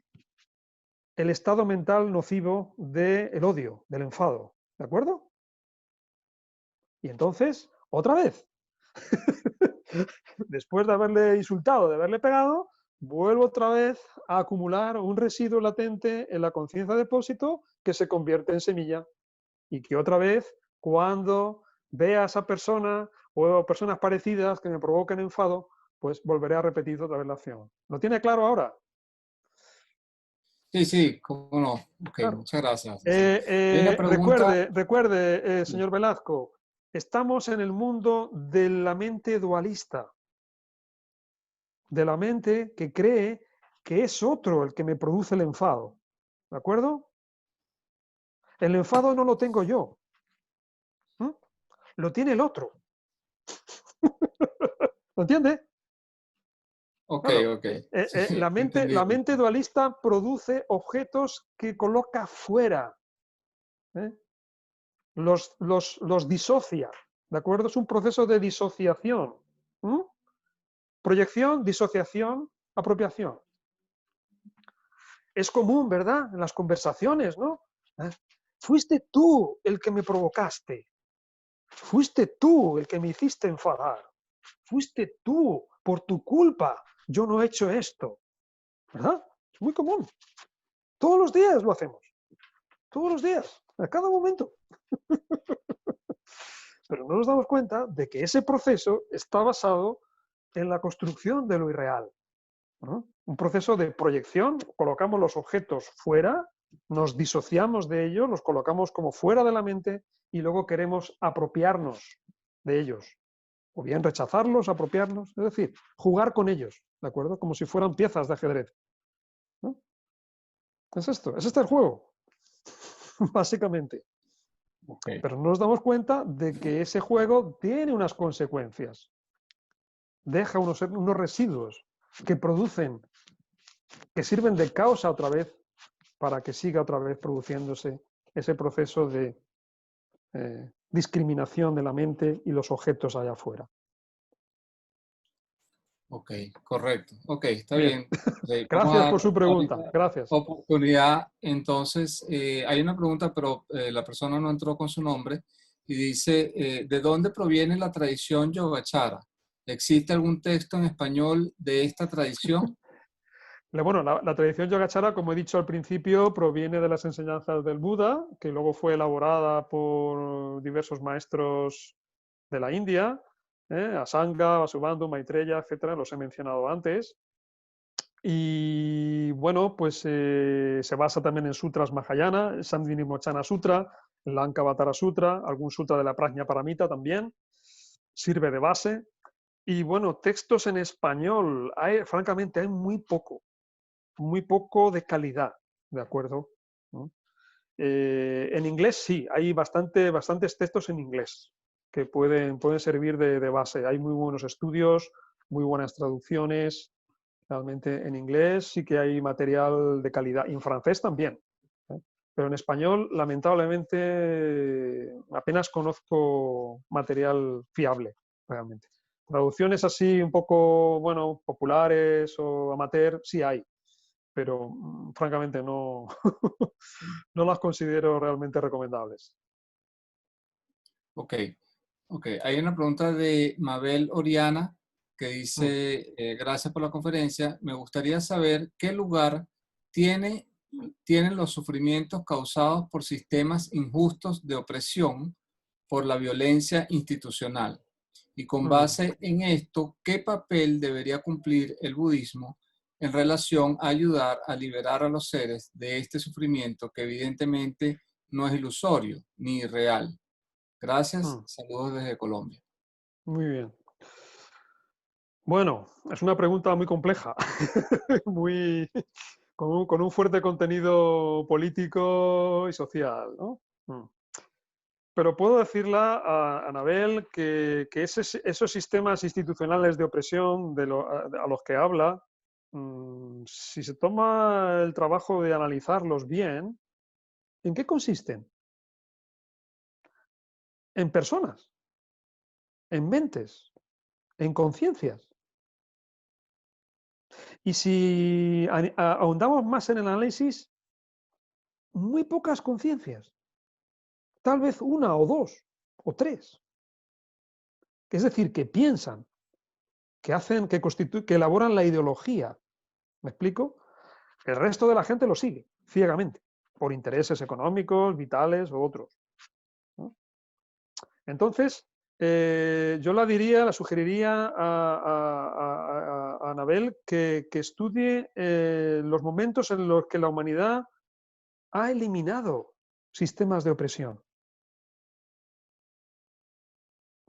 el estado mental nocivo del odio, del enfado. ¿De acuerdo? Y entonces, otra vez, después de haberle insultado, de haberle pegado, vuelvo otra vez a acumular un residuo latente en la conciencia de depósito que se convierte en semilla. Y que otra vez, cuando vea a esa persona o personas parecidas que me provoquen enfado, pues volveré a repetir otra vez la acción. ¿Lo tiene claro ahora? sí, sí, cómo no. Ok, Claro. muchas gracias. Sí. Hay una pregunta, Recuerde, sí, señor Velasco, estamos en el mundo de la mente dualista, de la mente que cree que es otro el que me produce el enfado. ¿De acuerdo? El enfado no lo tengo yo, ¿m? Lo tiene el otro. ¿Lo entiende? Ok, Claro, ok. la Entendido. mente dualista produce objetos que coloca fuera, ¿eh? Los disocia, ¿de acuerdo? Es un proceso de disociación. ¿Mm? Proyección, disociación, apropiación. Es común, ¿verdad? En las conversaciones, ¿no? ¿Eh? Fuiste tú el que me provocaste. Fuiste tú el que me hiciste enfadar. Fuiste tú, por tu culpa. Yo no he hecho esto. ¿Verdad? Es muy común. Todos los días lo hacemos. Todos los días. A cada momento. Pero no nos damos cuenta de que ese proceso está basado en la construcción de lo irreal, ¿no? Un proceso de proyección, colocamos los objetos fuera, nos disociamos de ellos, los colocamos como fuera de la mente y luego queremos apropiarnos de ellos, o bien rechazarlos, apropiarnos, es decir, jugar con ellos, ¿de acuerdo? Como si fueran piezas de ajedrez, ¿no? Es esto, es este el juego, básicamente. Ok, Pero no nos damos cuenta de que ese juego tiene unas consecuencias, deja unos residuos que producen, que sirven de causa otra vez para que siga otra vez produciéndose ese proceso de discriminación de la mente y los objetos allá afuera. ok, correcto. Ok, está Bien, bien. Ok, vamos a gracias dar por su pregunta. ahorita Gracias. oportunidad. Entonces, hay una pregunta, pero la persona no entró con su nombre y dice, ¿de dónde proviene la tradición Yogacara? ¿Existe algún texto en español de esta tradición? Bueno, la tradición Yogacara, como he dicho al principio, proviene de las enseñanzas del Buda, que luego fue elaborada por diversos maestros de la India, Asanga, Vasubandhu, Maitreya, etcétera, los he mencionado antes. Y bueno, pues se basa también en sutras Mahayana, Sandvinimochana Sutra, Lankavatara Sutra, algún sutra de la Prajna Paramita también, sirve de base. Y bueno, textos en español, francamente, hay muy poco de calidad, ¿de acuerdo? ¿No? En inglés sí, hay bastantes textos en inglés que pueden servir de base. Hay muy buenos estudios, muy buenas traducciones. Realmente en inglés sí que hay material de calidad y en francés también. ¿Eh? Pero en español, lamentablemente, apenas conozco material fiable, realmente. Traducciones así un poco, bueno, populares o amateur, sí hay, pero francamente no, no las considero realmente recomendables. Ok, ok. Hay una pregunta de Mabel Oriana que Mm. dice, gracias por la conferencia. Me gustaría saber qué lugar tiene, tienen los sufrimientos causados por sistemas injustos de opresión por la violencia institucional. Y con Mm. base en esto, ¿qué papel debería cumplir el budismo en relación a ayudar a liberar a los seres de este sufrimiento que evidentemente no es ilusorio ni real? Gracias, Mm. saludos desde Colombia. Muy bien. Bueno, es una pregunta muy compleja, muy, con un fuerte contenido político y social, ¿no? Mm. Pero puedo decirle a Anabel que esos sistemas institucionales de opresión a los que habla, si se toma el trabajo de analizarlos bien, ¿en qué consisten? En personas, en mentes, en conciencias. Y si ahondamos más en el análisis, muy pocas conciencias, tal vez una o dos o tres. Es decir, que piensan, que hacen, que elaboran la ideología. ¿Me explico? El resto de la gente lo sigue ciegamente, por intereses económicos, vitales o otros, ¿no? Entonces, yo la sugeriría a Anabel que estudie los momentos en los que la humanidad ha eliminado sistemas de opresión.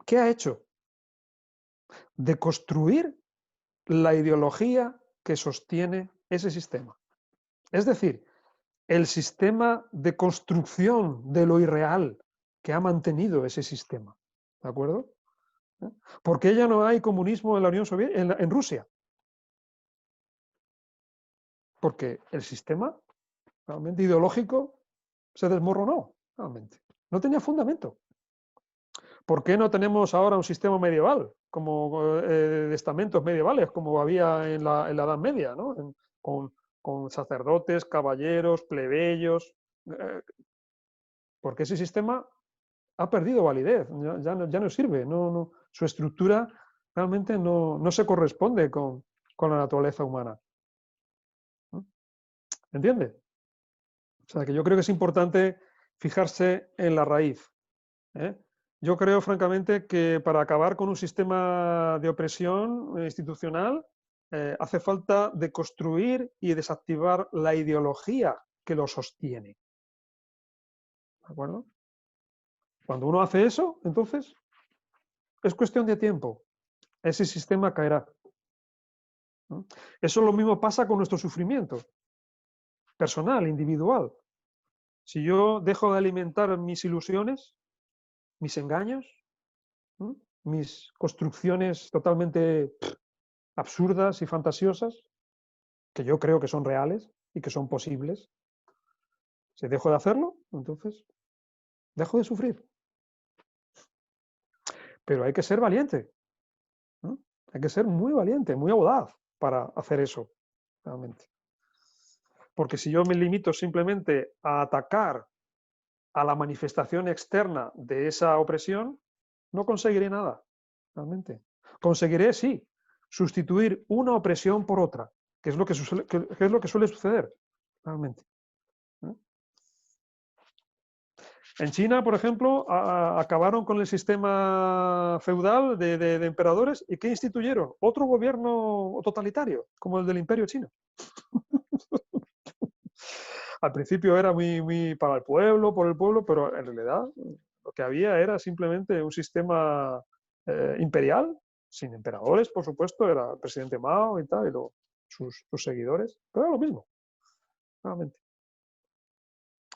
¿Qué ha hecho? Deconstruir la ideología que sostiene ese sistema. Es decir, el sistema de construcción de lo irreal que ha mantenido ese sistema. ¿De acuerdo? ¿Eh? ¿Por qué ya no hay comunismo en la Unión Soviética, en Rusia? porque el sistema realmente ideológico se desmoronó, realmente. No tenía fundamento. ¿Por qué no tenemos ahora un sistema medieval, como de estamentos medievales, como había en la Edad Media, ¿no? Con sacerdotes, caballeros, plebeyos? Porque ese sistema ha perdido validez, ya no sirve, su estructura realmente no se corresponde con la naturaleza humana. ¿No? ¿Entiende? O sea, que yo creo que es importante fijarse en la raíz. ¿Eh? Yo creo, francamente, que para acabar con un sistema de opresión institucional hace falta deconstruir y desactivar la ideología que lo sostiene. ¿De acuerdo? Cuando uno hace eso, entonces, es cuestión de tiempo. Ese sistema caerá. ¿No? Eso lo mismo pasa con nuestro sufrimiento personal, individual. Si yo dejo de alimentar mis ilusiones, mis engaños, ¿no? Mis construcciones totalmente absurdas y fantasiosas, que yo creo que son reales y que son posibles, si dejo de hacerlo, entonces dejo de sufrir. Pero hay que ser valiente, ¿no? Hay que ser muy valiente, muy audaz para hacer eso, realmente. Porque si yo me limito simplemente a atacar a la manifestación externa de esa opresión, no conseguiré nada, realmente. Conseguiré, sí, sustituir una opresión por otra, que es lo que suele suceder, realmente. ¿No? En China, por ejemplo, acabaron con el sistema feudal de emperadores y ¿qué instituyeron? Otro gobierno totalitario, como el del Imperio Chino. Al principio era muy para el pueblo, por el pueblo, pero en realidad lo que había era simplemente un sistema imperial, sin emperadores, por supuesto, era el presidente Mao y tal, y sus seguidores, pero era lo mismo, realmente.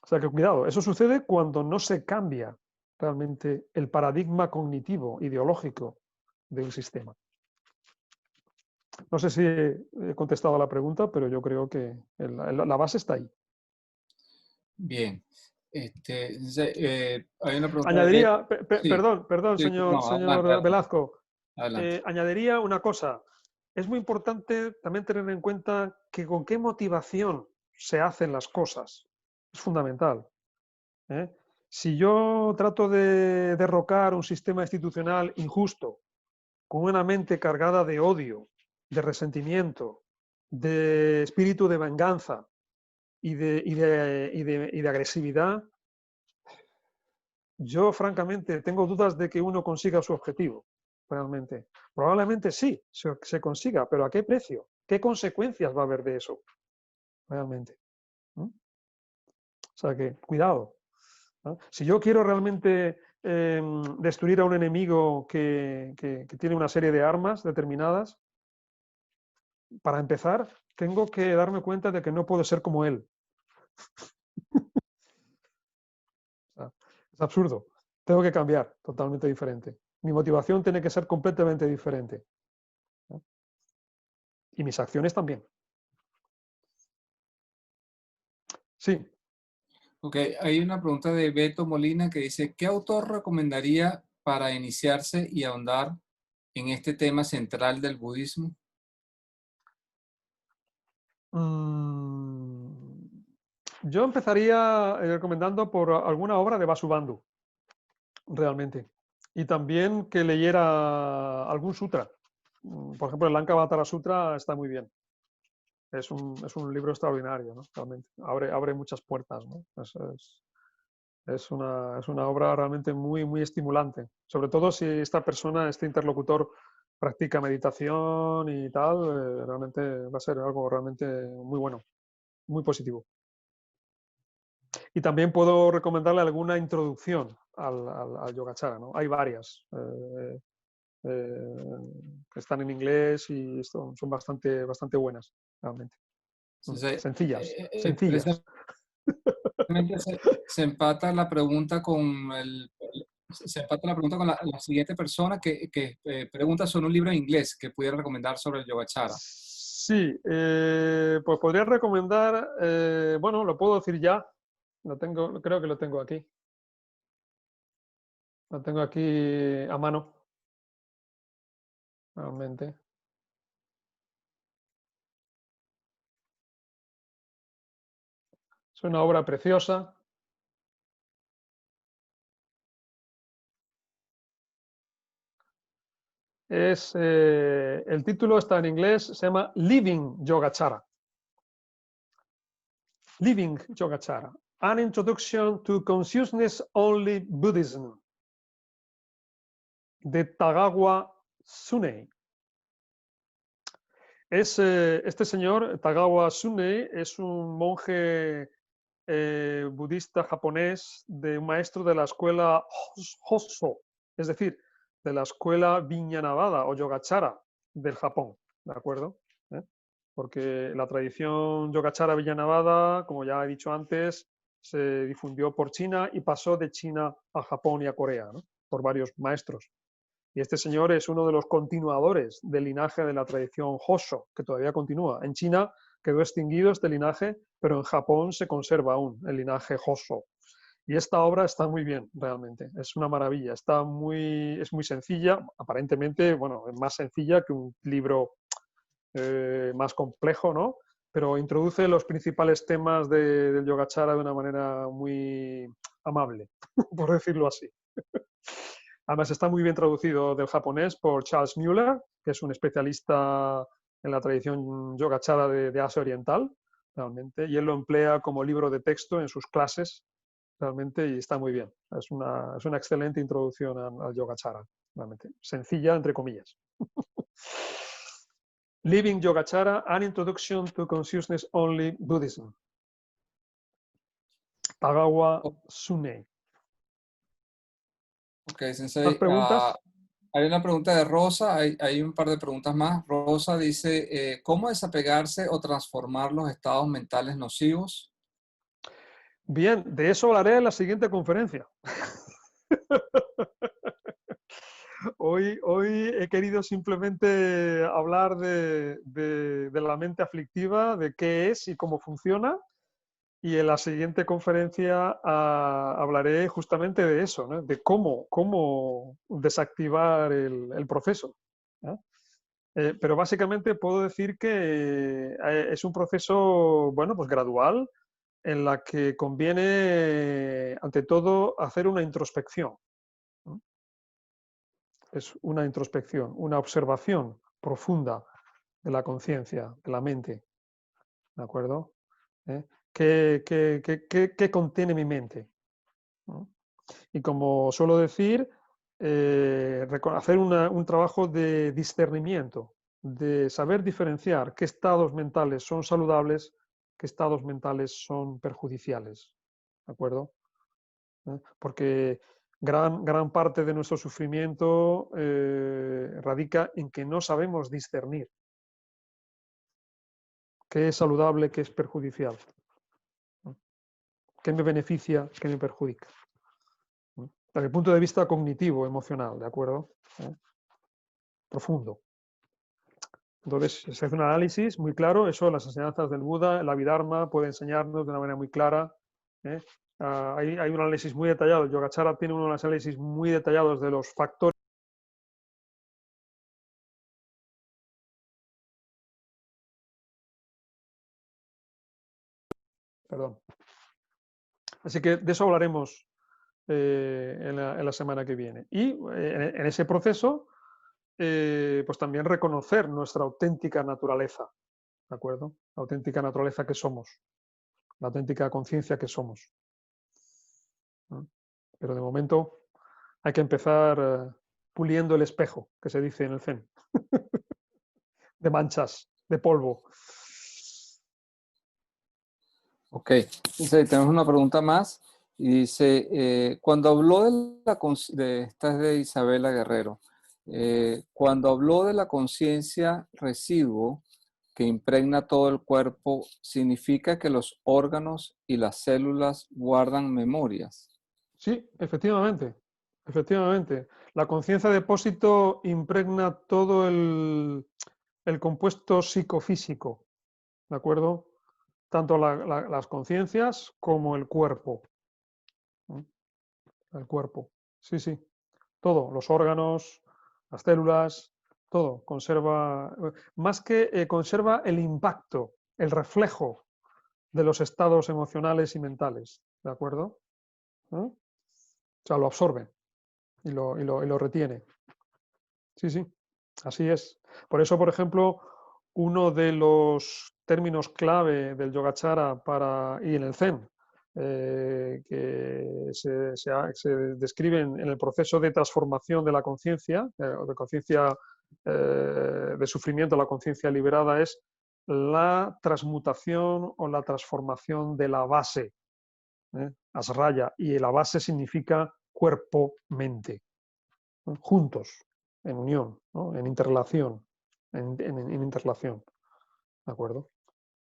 O sea que cuidado, eso sucede cuando no se cambia realmente el paradigma cognitivo, ideológico de un sistema. No sé si he contestado a la pregunta, pero yo creo que la base está ahí. Bien. Hay una pregunta Añadiría, sí, perdón, sí, no, adelante, señor Velasco, adelante. añadiría una cosa. Es muy importante también tener en cuenta que con qué motivación se hacen las cosas. Es fundamental. ¿Eh? Si yo trato de derrocar un sistema institucional injusto, con una mente cargada de odio, de resentimiento, de espíritu de venganza y de agresividad, yo francamente tengo dudas de que uno consiga su objetivo, realmente. Probablemente sí, se consiga, pero ¿a qué precio? ¿Qué consecuencias va a haber de eso, realmente? ¿No? O sea que, cuidado. ¿No? Si yo quiero realmente destruir a un enemigo que tiene una serie de armas determinadas, para empezar, tengo que darme cuenta de que no puedo ser como él. O sea, es absurdo. Tengo que cambiar, totalmente diferente. Mi motivación tiene que ser completamente diferente. ¿No? Y mis acciones también. Sí. Ok, hay una pregunta de Beto Molina que dice, ¿qué autor recomendaría para iniciarse y ahondar en este tema central del budismo? Yo empezaría recomendando por alguna obra de Vasubandhu, realmente. Y también que leyera algún sutra. Por ejemplo, el Lankavatara Sutra está muy bien. Es un libro extraordinario, ¿no? Realmente. Abre muchas puertas, ¿no? Es una obra realmente muy estimulante. Sobre todo si esta persona, este interlocutor, practica meditación y tal, realmente va a ser algo realmente muy bueno, muy positivo. Y también puedo recomendarle alguna introducción al Yogacara, ¿no? Hay varias que están en inglés y son bastante buenas, realmente. Entonces, Sencillas, sencillas. precisamente se empata la pregunta con se empata la pregunta con la siguiente persona que pregunta sobre un libro en inglés que pudiera recomendar sobre el Yogacara. Sí, pues podría recomendar, bueno, lo puedo decir ya, lo tengo, creo que lo tengo aquí. Lo tengo aquí a mano, realmente. Es una obra preciosa. El título está en inglés, se llama Living Yogacara. Living Yogacara, An Introduction to Consciousness Only Buddhism, de Tagawa Sunei. Este señor, Tagawa Sunei, es un monje budista japonés, de un maestro de la escuela Hosso, es decir, de la escuela Vijnanavada o Yogacara del Japón, ¿de acuerdo? Porque la tradición Yogacara Vijnanavada, como ya he dicho antes, se difundió por China y pasó de China a Japón y a Corea, ¿no? Por varios maestros. Y este señor es uno de los continuadores del linaje de la tradición Hosso, que todavía continúa. En China quedó extinguido este linaje, pero en Japón se conserva aún el linaje Hosso. Y esta obra está muy bien, realmente. Es una maravilla. Es muy sencilla, aparentemente, bueno, es más sencilla que un libro más complejo, ¿no? Pero introduce los principales temas del Yogacara de una manera muy amable, por decirlo así. Además está muy bien traducido del japonés por Charles Mueller, que es un especialista en la tradición Yogacara de Asia Oriental, realmente, y él lo emplea como libro de texto en sus clases, realmente, y está muy bien. Es una excelente introducción al Yogacara, realmente. Sencilla, entre comillas. Living Yogacara, An Introduction to Consciousness Only Buddhism. Tagawa Sunei. Ok, ¿Más Sensei. preguntas? Hay una pregunta de Rosa, hay un par de preguntas más. Rosa dice, ¿cómo desapegarse o transformar los estados mentales nocivos? Bien, de eso hablaré en la siguiente conferencia. Hoy he querido simplemente hablar de la mente aflictiva, de qué es y cómo funciona, y en la siguiente conferencia hablaré justamente de eso, ¿no? De cómo desactivar el proceso, ¿no? Pero básicamente puedo decir que es un proceso, bueno, pues gradual, en la que conviene, ante todo, hacer una introspección, ¿no? Es una introspección, una observación profunda de la conciencia, de la mente, ¿de acuerdo? ¿Qué contiene mi mente? ¿No? Y como suelo decir, hacer un trabajo de discernimiento, de saber diferenciar qué estados mentales son saludables, qué estados mentales son perjudiciales, ¿de acuerdo? Porque gran parte de nuestro sufrimiento radica en que no sabemos discernir qué es saludable, qué es perjudicial, ¿no? Qué me beneficia, qué me perjudica, ¿no? Desde el punto de vista cognitivo, emocional, ¿de acuerdo? Profundo. Entonces, se hace un análisis muy claro, eso las enseñanzas del Buda, el Abhidharma puede enseñarnos de una manera muy clara. Hay un análisis muy detallado, el Yogacara tiene unos análisis muy detallados de los factores. Perdón. Así que de eso hablaremos en la semana que viene. Y en ese proceso, pues también reconocer nuestra auténtica naturaleza, ¿de acuerdo? La auténtica naturaleza que somos, la auténtica conciencia que somos, ¿no? Pero de momento hay que empezar puliendo el espejo, que se dice en el Zen, de manchas, de polvo. Ok, entonces tenemos una pregunta más y dice, cuando habló esta es de Isabela Guerrero, cuando habló de la conciencia residuo que impregna todo el cuerpo, ¿significa que los órganos y las células guardan memorias? Sí, efectivamente, efectivamente. La conciencia de depósito impregna el compuesto psicofísico, ¿de acuerdo? Tanto las conciencias como el cuerpo. ¿No? El cuerpo, sí, sí. Todo, los órganos, las células, todo conserva, más que conserva el impacto, el reflejo de los estados emocionales y mentales, ¿de acuerdo? ¿No? O sea, lo absorbe y lo retiene. Sí, sí, así es. Por eso, por ejemplo, uno de los términos clave del Yogacara y en el Zen, que se describen en el proceso de transformación de la conciencia, o de conciencia de sufrimiento a la conciencia liberada, es la transmutación o la transformación de la base, asraya, y la base significa cuerpo-mente, ¿no? Juntos, en unión, ¿no? En interrelación, en interrelación, ¿de acuerdo?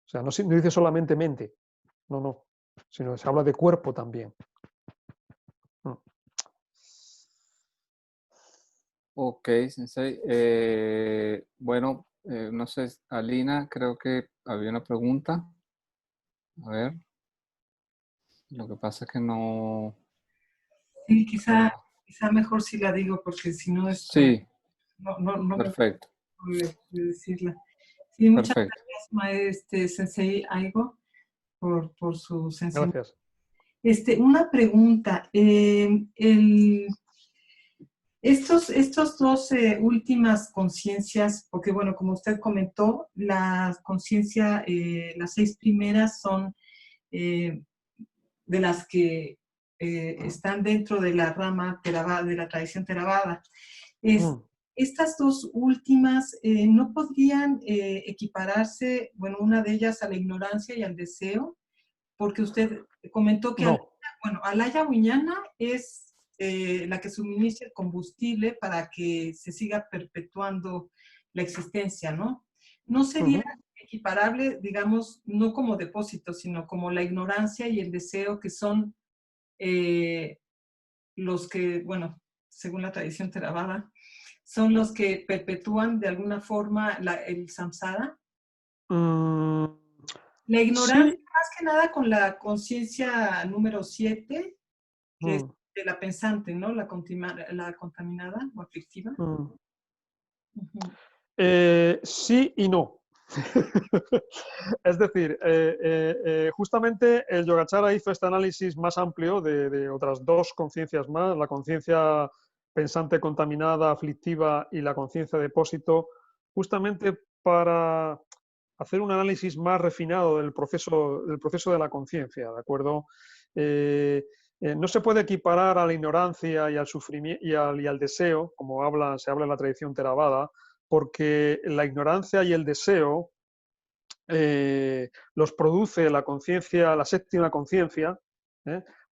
O sea, no dice solamente mente, no, sino que se habla de cuerpo también. Ok, Sensei. Bueno, no sé, Alina, creo que había una pregunta. A ver, lo que pasa es que no... Sí, ah, quizá mejor si la digo, porque si no, sí, no me perfecto, puedo decirla. Sí, muchas perfecto. gracias, Sensei Aigo, por su sensibilidad. Gracias. Una pregunta. Estos dos últimas conciencias, porque bueno, como usted comentó, la conciencia, las 6 primeras son de las que están dentro de la rama Theravada, de la tradición Theravada. Estas dos últimas no podrían equipararse, bueno, una de ellas a la ignorancia y al deseo, porque usted comentó que No. Alaya Wiñana es la que suministra el combustible para que se siga perpetuando la existencia, ¿no? ¿No sería equiparable, digamos, no como depósito, sino como la ignorancia y el deseo, que son los que, bueno, según la tradición Theravada, son los que perpetúan de alguna forma el samsara? La ignorancia, Sí. más que nada con la conciencia número 7, que es de la pensante, ¿no? La contaminada o aflictiva. Sí y no. Es decir, justamente el Yogacara hizo este análisis más amplio de otras dos conciencias más, la conciencia pensante contaminada, aflictiva, y la conciencia depósito, justamente para hacer un análisis más refinado del proceso de la conciencia, ¿de acuerdo? No se puede equiparar a la ignorancia y al sufrimiento y al deseo, como se habla en la tradición Theravada, porque la ignorancia y el deseo los produce la conciencia, la séptima conciencia,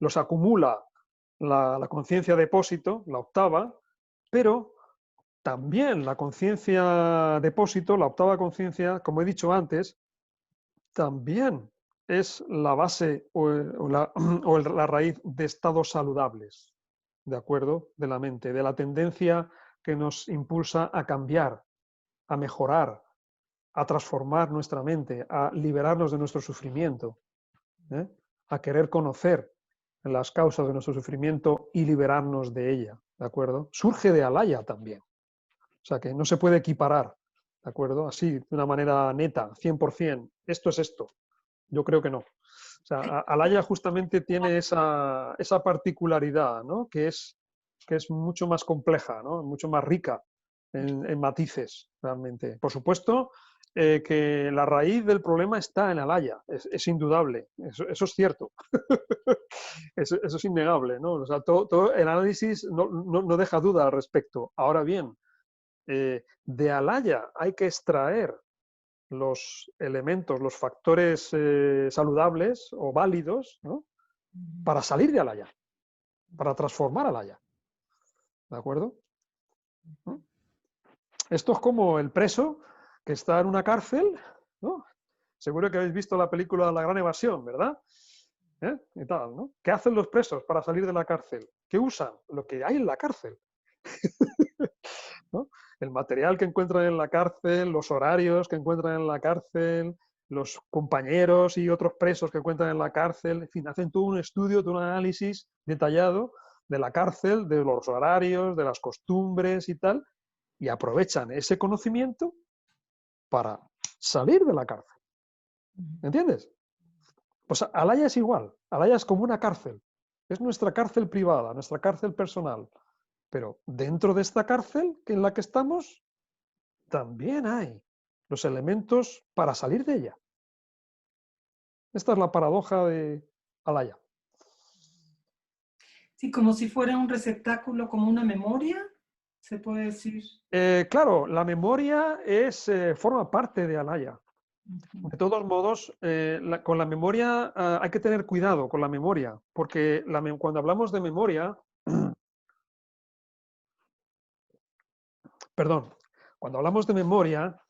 los acumula la conciencia depósito, la octava, pero también la conciencia depósito, la octava conciencia, como he dicho antes, también es la base o la raíz de estados saludables, ¿de acuerdo? De la mente, de la tendencia que nos impulsa a cambiar, a mejorar, a transformar nuestra mente, a liberarnos de nuestro sufrimiento, a querer conocer las causas de nuestro sufrimiento y liberarnos de ella, ¿de acuerdo? Surge de Alaya también. O sea que no se puede equiparar, ¿de acuerdo? Así, de una manera neta, 100%, esto es esto. Yo creo que no. O sea, Alaya justamente tiene esa particularidad, ¿no? que es mucho más compleja, ¿no? Mucho más rica en matices, realmente. Por supuesto, que la raíz del problema está en Alaya, es indudable, eso es cierto. Eso es innegable, ¿no? O sea, todo el análisis no deja duda al respecto. Ahora bien, de Alaya hay que extraer los elementos, los factores saludables o válidos, ¿no? Para salir de Alaya, para transformar Alaya. ¿De acuerdo? Esto es como el preso que está en una cárcel, ¿no? Seguro que habéis visto la película La Gran Evasión, ¿verdad? Y tal, ¿no? ¿Qué hacen los presos para salir de la cárcel? ¿Qué usan? Lo que hay en la cárcel. ¿no? El material que encuentran en la cárcel, los horarios que encuentran en la cárcel, los compañeros y otros presos que encuentran en la cárcel, en fin, hacen todo un estudio, todo un análisis detallado de la cárcel, de los horarios, de las costumbres y tal, y aprovechan ese conocimiento para salir de la cárcel. ¿Entiendes? Pues Alaya es igual. Alaya es como una cárcel. Es nuestra cárcel privada, nuestra cárcel personal. Pero dentro de esta cárcel en la que estamos, también hay los elementos para salir de ella. Esta es la paradoja de Alaya. Sí, como si fuera un receptáculo, como una memoria, se puede decir. Claro, la memoria forma parte de Alaya. De todos modos, con la memoria hay que tener cuidado con la memoria, porque cuando hablamos de memoria, perdón, cuando hablamos de memoria,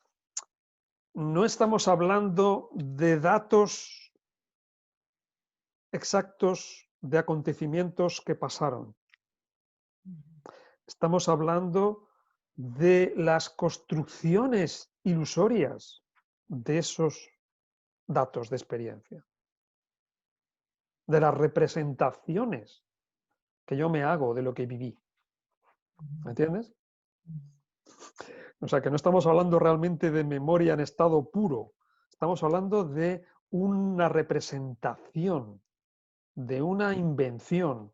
no estamos hablando de datos exactos de acontecimientos que pasaron. Estamos hablando de las construcciones ilusorias de esos datos de experiencia, de las representaciones que yo me hago de lo que viví. ¿Me entiendes? O sea, que no estamos hablando realmente de memoria en estado puro, estamos hablando de una representación, de una invención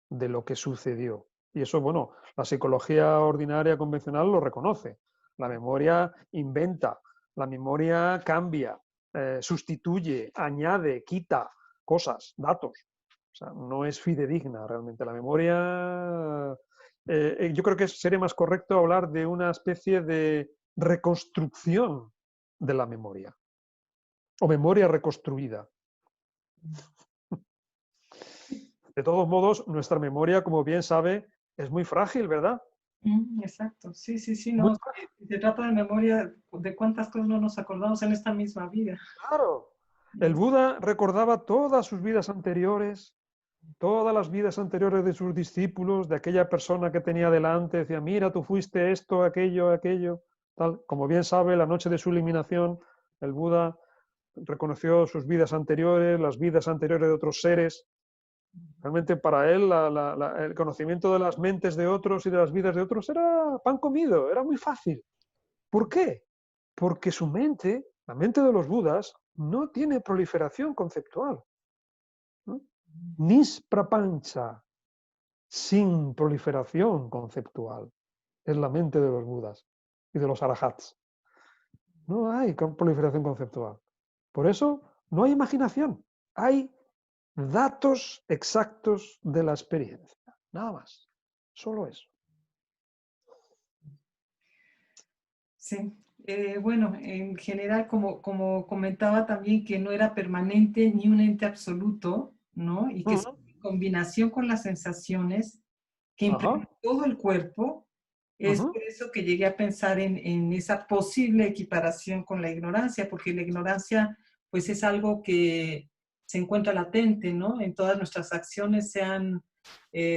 de lo que sucedió. Y eso, bueno, la psicología ordinaria convencional lo reconoce. La memoria inventa, la memoria cambia, sustituye, añade, quita cosas, datos. O sea, no es fidedigna realmente. La memoria, yo creo que sería más correcto hablar de una especie de reconstrucción de la memoria, o memoria reconstruida. De todos modos, nuestra memoria, como bien sabe, es muy frágil, ¿verdad? Exacto, sí, sí, sí, Muy no. Se trata de memoria de cuántas cosas no nos acordamos en esta misma vida. claro. El Buda recordaba todas sus vidas anteriores, todas las vidas anteriores de sus discípulos, de aquella persona que tenía delante, decía, mira, tú fuiste esto, aquello, aquello, tal. Como bien sabe, la noche de su eliminación, el Buda reconoció sus vidas anteriores, las vidas anteriores de otros seres. Realmente para él el conocimiento de las mentes de otros y de las vidas de otros era pan comido, era muy fácil. ¿Por qué? Porque su mente, la mente de los Budas, no tiene proliferación conceptual. ¿No? Nisprapancha, sin proliferación conceptual. Es la mente de los Budas y de los Arahats. No hay proliferación conceptual. Por eso no hay imaginación. Hay datos exactos de la experiencia. Nada más. Solo eso. Sí. Bueno, en general, como comentaba también, que no era permanente ni un ente absoluto, ¿no? Y que es en combinación con las sensaciones que impregna todo el cuerpo, es por eso que llegué a pensar en esa posible equiparación con la ignorancia, porque la ignorancia, pues, es algo que se encuentra latente, ¿no? En todas nuestras acciones, sean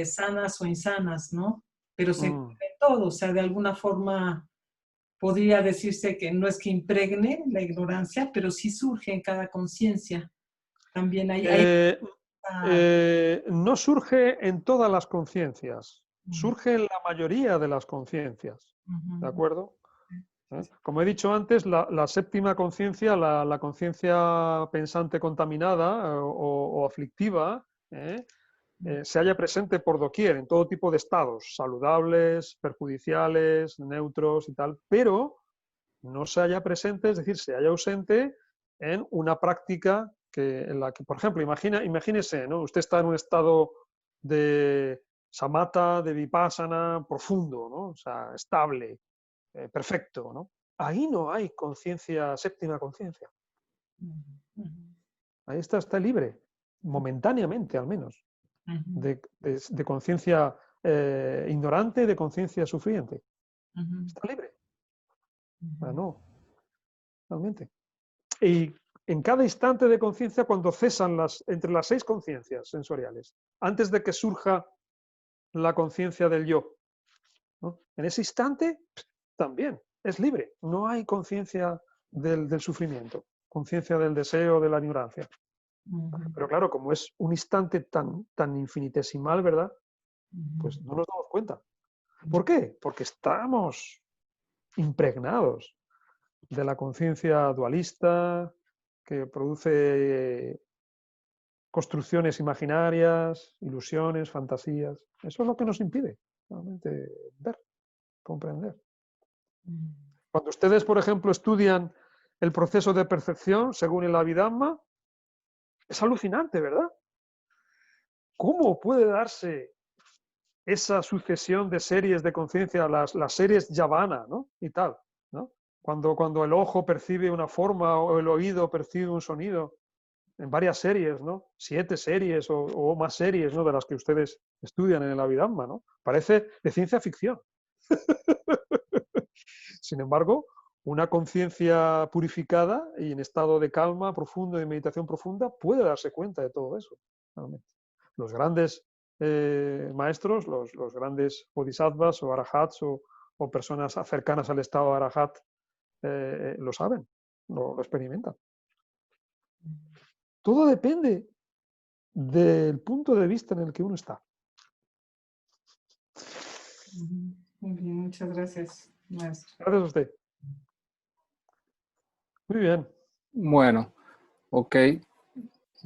sanas o insanas, ¿no? Pero se encuentra en todo, o sea, de alguna forma podría decirse que no es que impregne la ignorancia, pero sí surge en cada conciencia. También no surge en todas las conciencias, surge en la mayoría de las conciencias. ¿De acuerdo? Como he dicho antes, la séptima conciencia, la conciencia pensante contaminada o aflictiva, se halla presente por doquier, en todo tipo de estados, saludables, perjudiciales, neutros y tal, pero no se halla presente, es decir, se halla ausente en una práctica en la que, por ejemplo, imagínese, ¿no? Usted está en un estado de samatha, de vipassana profundo, ¿no? O sea, estable, perfecto, ¿no? Ahí no hay conciencia, séptima conciencia. Ahí está libre, momentáneamente al menos, de conciencia ignorante, de conciencia sufriente. Está libre. No, realmente. Y en cada instante de conciencia, cuando cesan entre las 6 conciencias sensoriales, antes de que surja la conciencia del yo, ¿no? En ese instante también es libre. No hay conciencia del sufrimiento, conciencia del deseo, de la ignorancia. Pero claro, como es un instante tan infinitesimal, ¿verdad? Pues no nos damos cuenta. ¿Por qué? Porque estamos impregnados de la conciencia dualista que produce construcciones imaginarias, ilusiones, fantasías. Eso es lo que nos impide realmente ver, comprender. Cuando ustedes, por ejemplo, estudian el proceso de percepción según el Abhidhamma, es alucinante, ¿verdad? ¿Cómo puede darse esa sucesión de series de conciencia, las series Yavana, ¿no? Y tal, ¿no? Cuando el ojo percibe una forma o el oído percibe un sonido, en varias series, ¿no? 7 series o más series, ¿no? De las que ustedes estudian en el Abhidhamma, ¿no? Parece de ciencia ficción. Sin embargo, una conciencia purificada y en estado de calma profundo, de meditación profunda, puede darse cuenta de todo eso, realmente. Los grandes maestros, los grandes bodhisattvas o arahats o personas cercanas al estado de arahat, lo saben, lo experimentan. Todo depende del punto de vista en el que uno está. Muy bien, muchas gracias, maestro. Gracias a usted. Muy bien. Bueno, ok.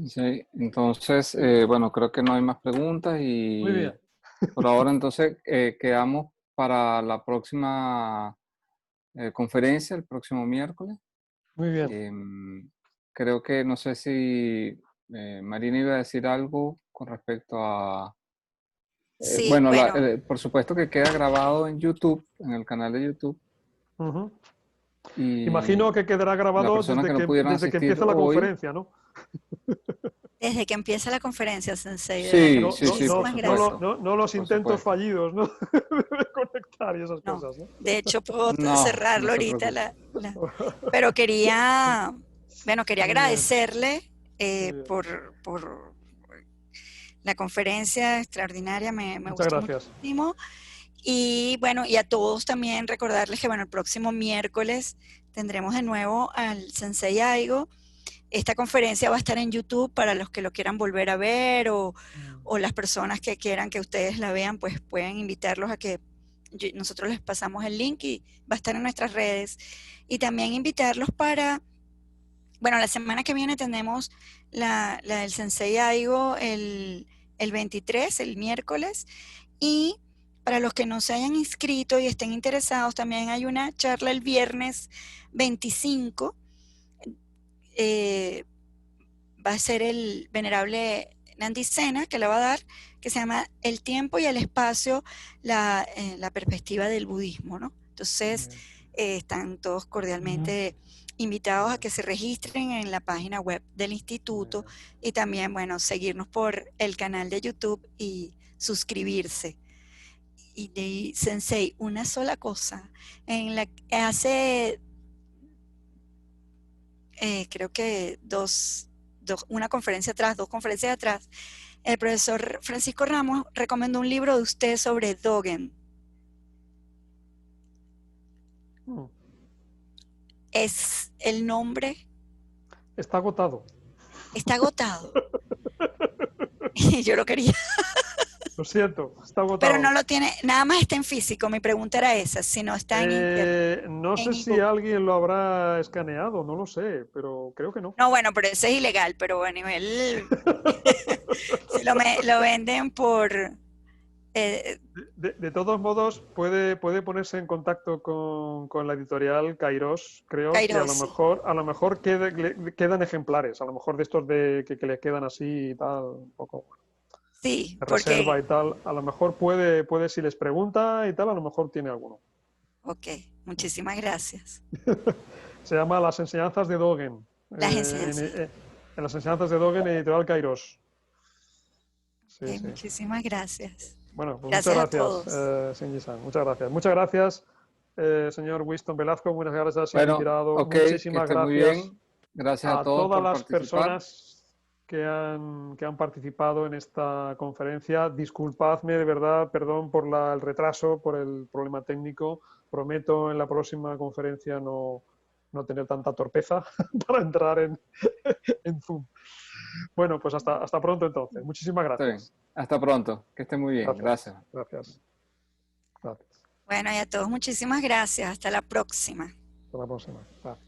Sí, entonces, bueno, creo que no hay más preguntas Muy y bien. por ahora entonces quedamos para la próxima conferencia, el próximo miércoles. Muy bien. Creo que no sé si Marina iba a decir algo con respecto a... Sí, bueno, bueno, por supuesto que queda grabado en YouTube, en el canal de YouTube. Uh-huh. Y Imagino que quedará las grabado personas que no pudieron desde que asistir empieza la hoy. conferencia, ¿no? desde que empieza la conferencia, Sensei, de verdad que Sí, sí, sí, por muchísimas gracias. supuesto. No los Por intentos supuesto. fallidos, ¿no? De conectar y esas No, cosas, ¿no? de hecho puedo No, no cerrarlo se ahorita, preocupe. pero quería Muy bien, agradecerle muy bien. por la conferencia extraordinaria, me Muchas gustó gracias. muchísimo. Y bueno, y a todos también recordarles que bueno, el próximo miércoles tendremos de nuevo al Sensei Aigo. Esta conferencia va a estar en YouTube para los que lo quieran volver a ver o las personas que quieran que ustedes la vean, pues pueden invitarlos a que nosotros les pasamos el link y va a estar en nuestras redes. Y también invitarlos para, bueno, la semana que viene tenemos la del Sensei Aigo el 23, el miércoles, y para los que no se hayan inscrito y estén interesados, también hay una charla el viernes 25. Va a ser el venerable Nandi Sena que la va a dar, que se llama El tiempo y el espacio, la perspectiva del budismo, ¿no? Entonces, están todos cordialmente invitados a que se registren en la página web del instituto y también, bueno, seguirnos por el canal de YouTube y suscribirse. Y Sensei, una sola cosa, hace creo que una conferencia atrás, 2 conferencias atrás, el profesor Francisco Ramos recomendó un libro de usted sobre Dogen. Es el nombre. Está agotado. Está agotado. Y yo lo quería. Lo siento, está agotado. Pero no lo tiene, nada más está en físico. Mi pregunta era esa, si no está en internet. No sé si alguien lo habrá escaneado, no lo sé, pero creo que no. No, bueno, pero eso es ilegal, pero a nivel... si lo venden por... De todos modos, puede ponerse en contacto con la editorial Kairos, creo, y a lo mejor quedan ejemplares, a lo mejor de estos que le quedan así y tal, un poco sí, de reserva y tal. A lo mejor puede, si les pregunta y tal, a lo mejor tiene alguno. Ok, muchísimas gracias. Se llama Las enseñanzas de Dogen. Las enseñanzas. En las enseñanzas de Dogen, editorial Kairos. Sí, okay, sí. Muchísimas gracias. Bueno, pues gracias muchas gracias, Shinji-san. Muchas gracias. Muchas gracias, señor Winston Velasco. Muchas gracias, señor Tirado. Okay, muchísimas gracias. Muy bien. Gracias a todos todas por las participar. Personas que han participado en esta conferencia. Disculpadme, de verdad, perdón por el retraso, por el problema técnico. Prometo en la próxima conferencia no tener tanta torpeza para entrar en Zoom. Bueno, pues hasta pronto entonces. Muchísimas gracias. Hasta pronto. Que esté muy bien. Gracias. Gracias. Bueno, y a todos muchísimas gracias. Hasta la próxima. Hasta la próxima. Gracias.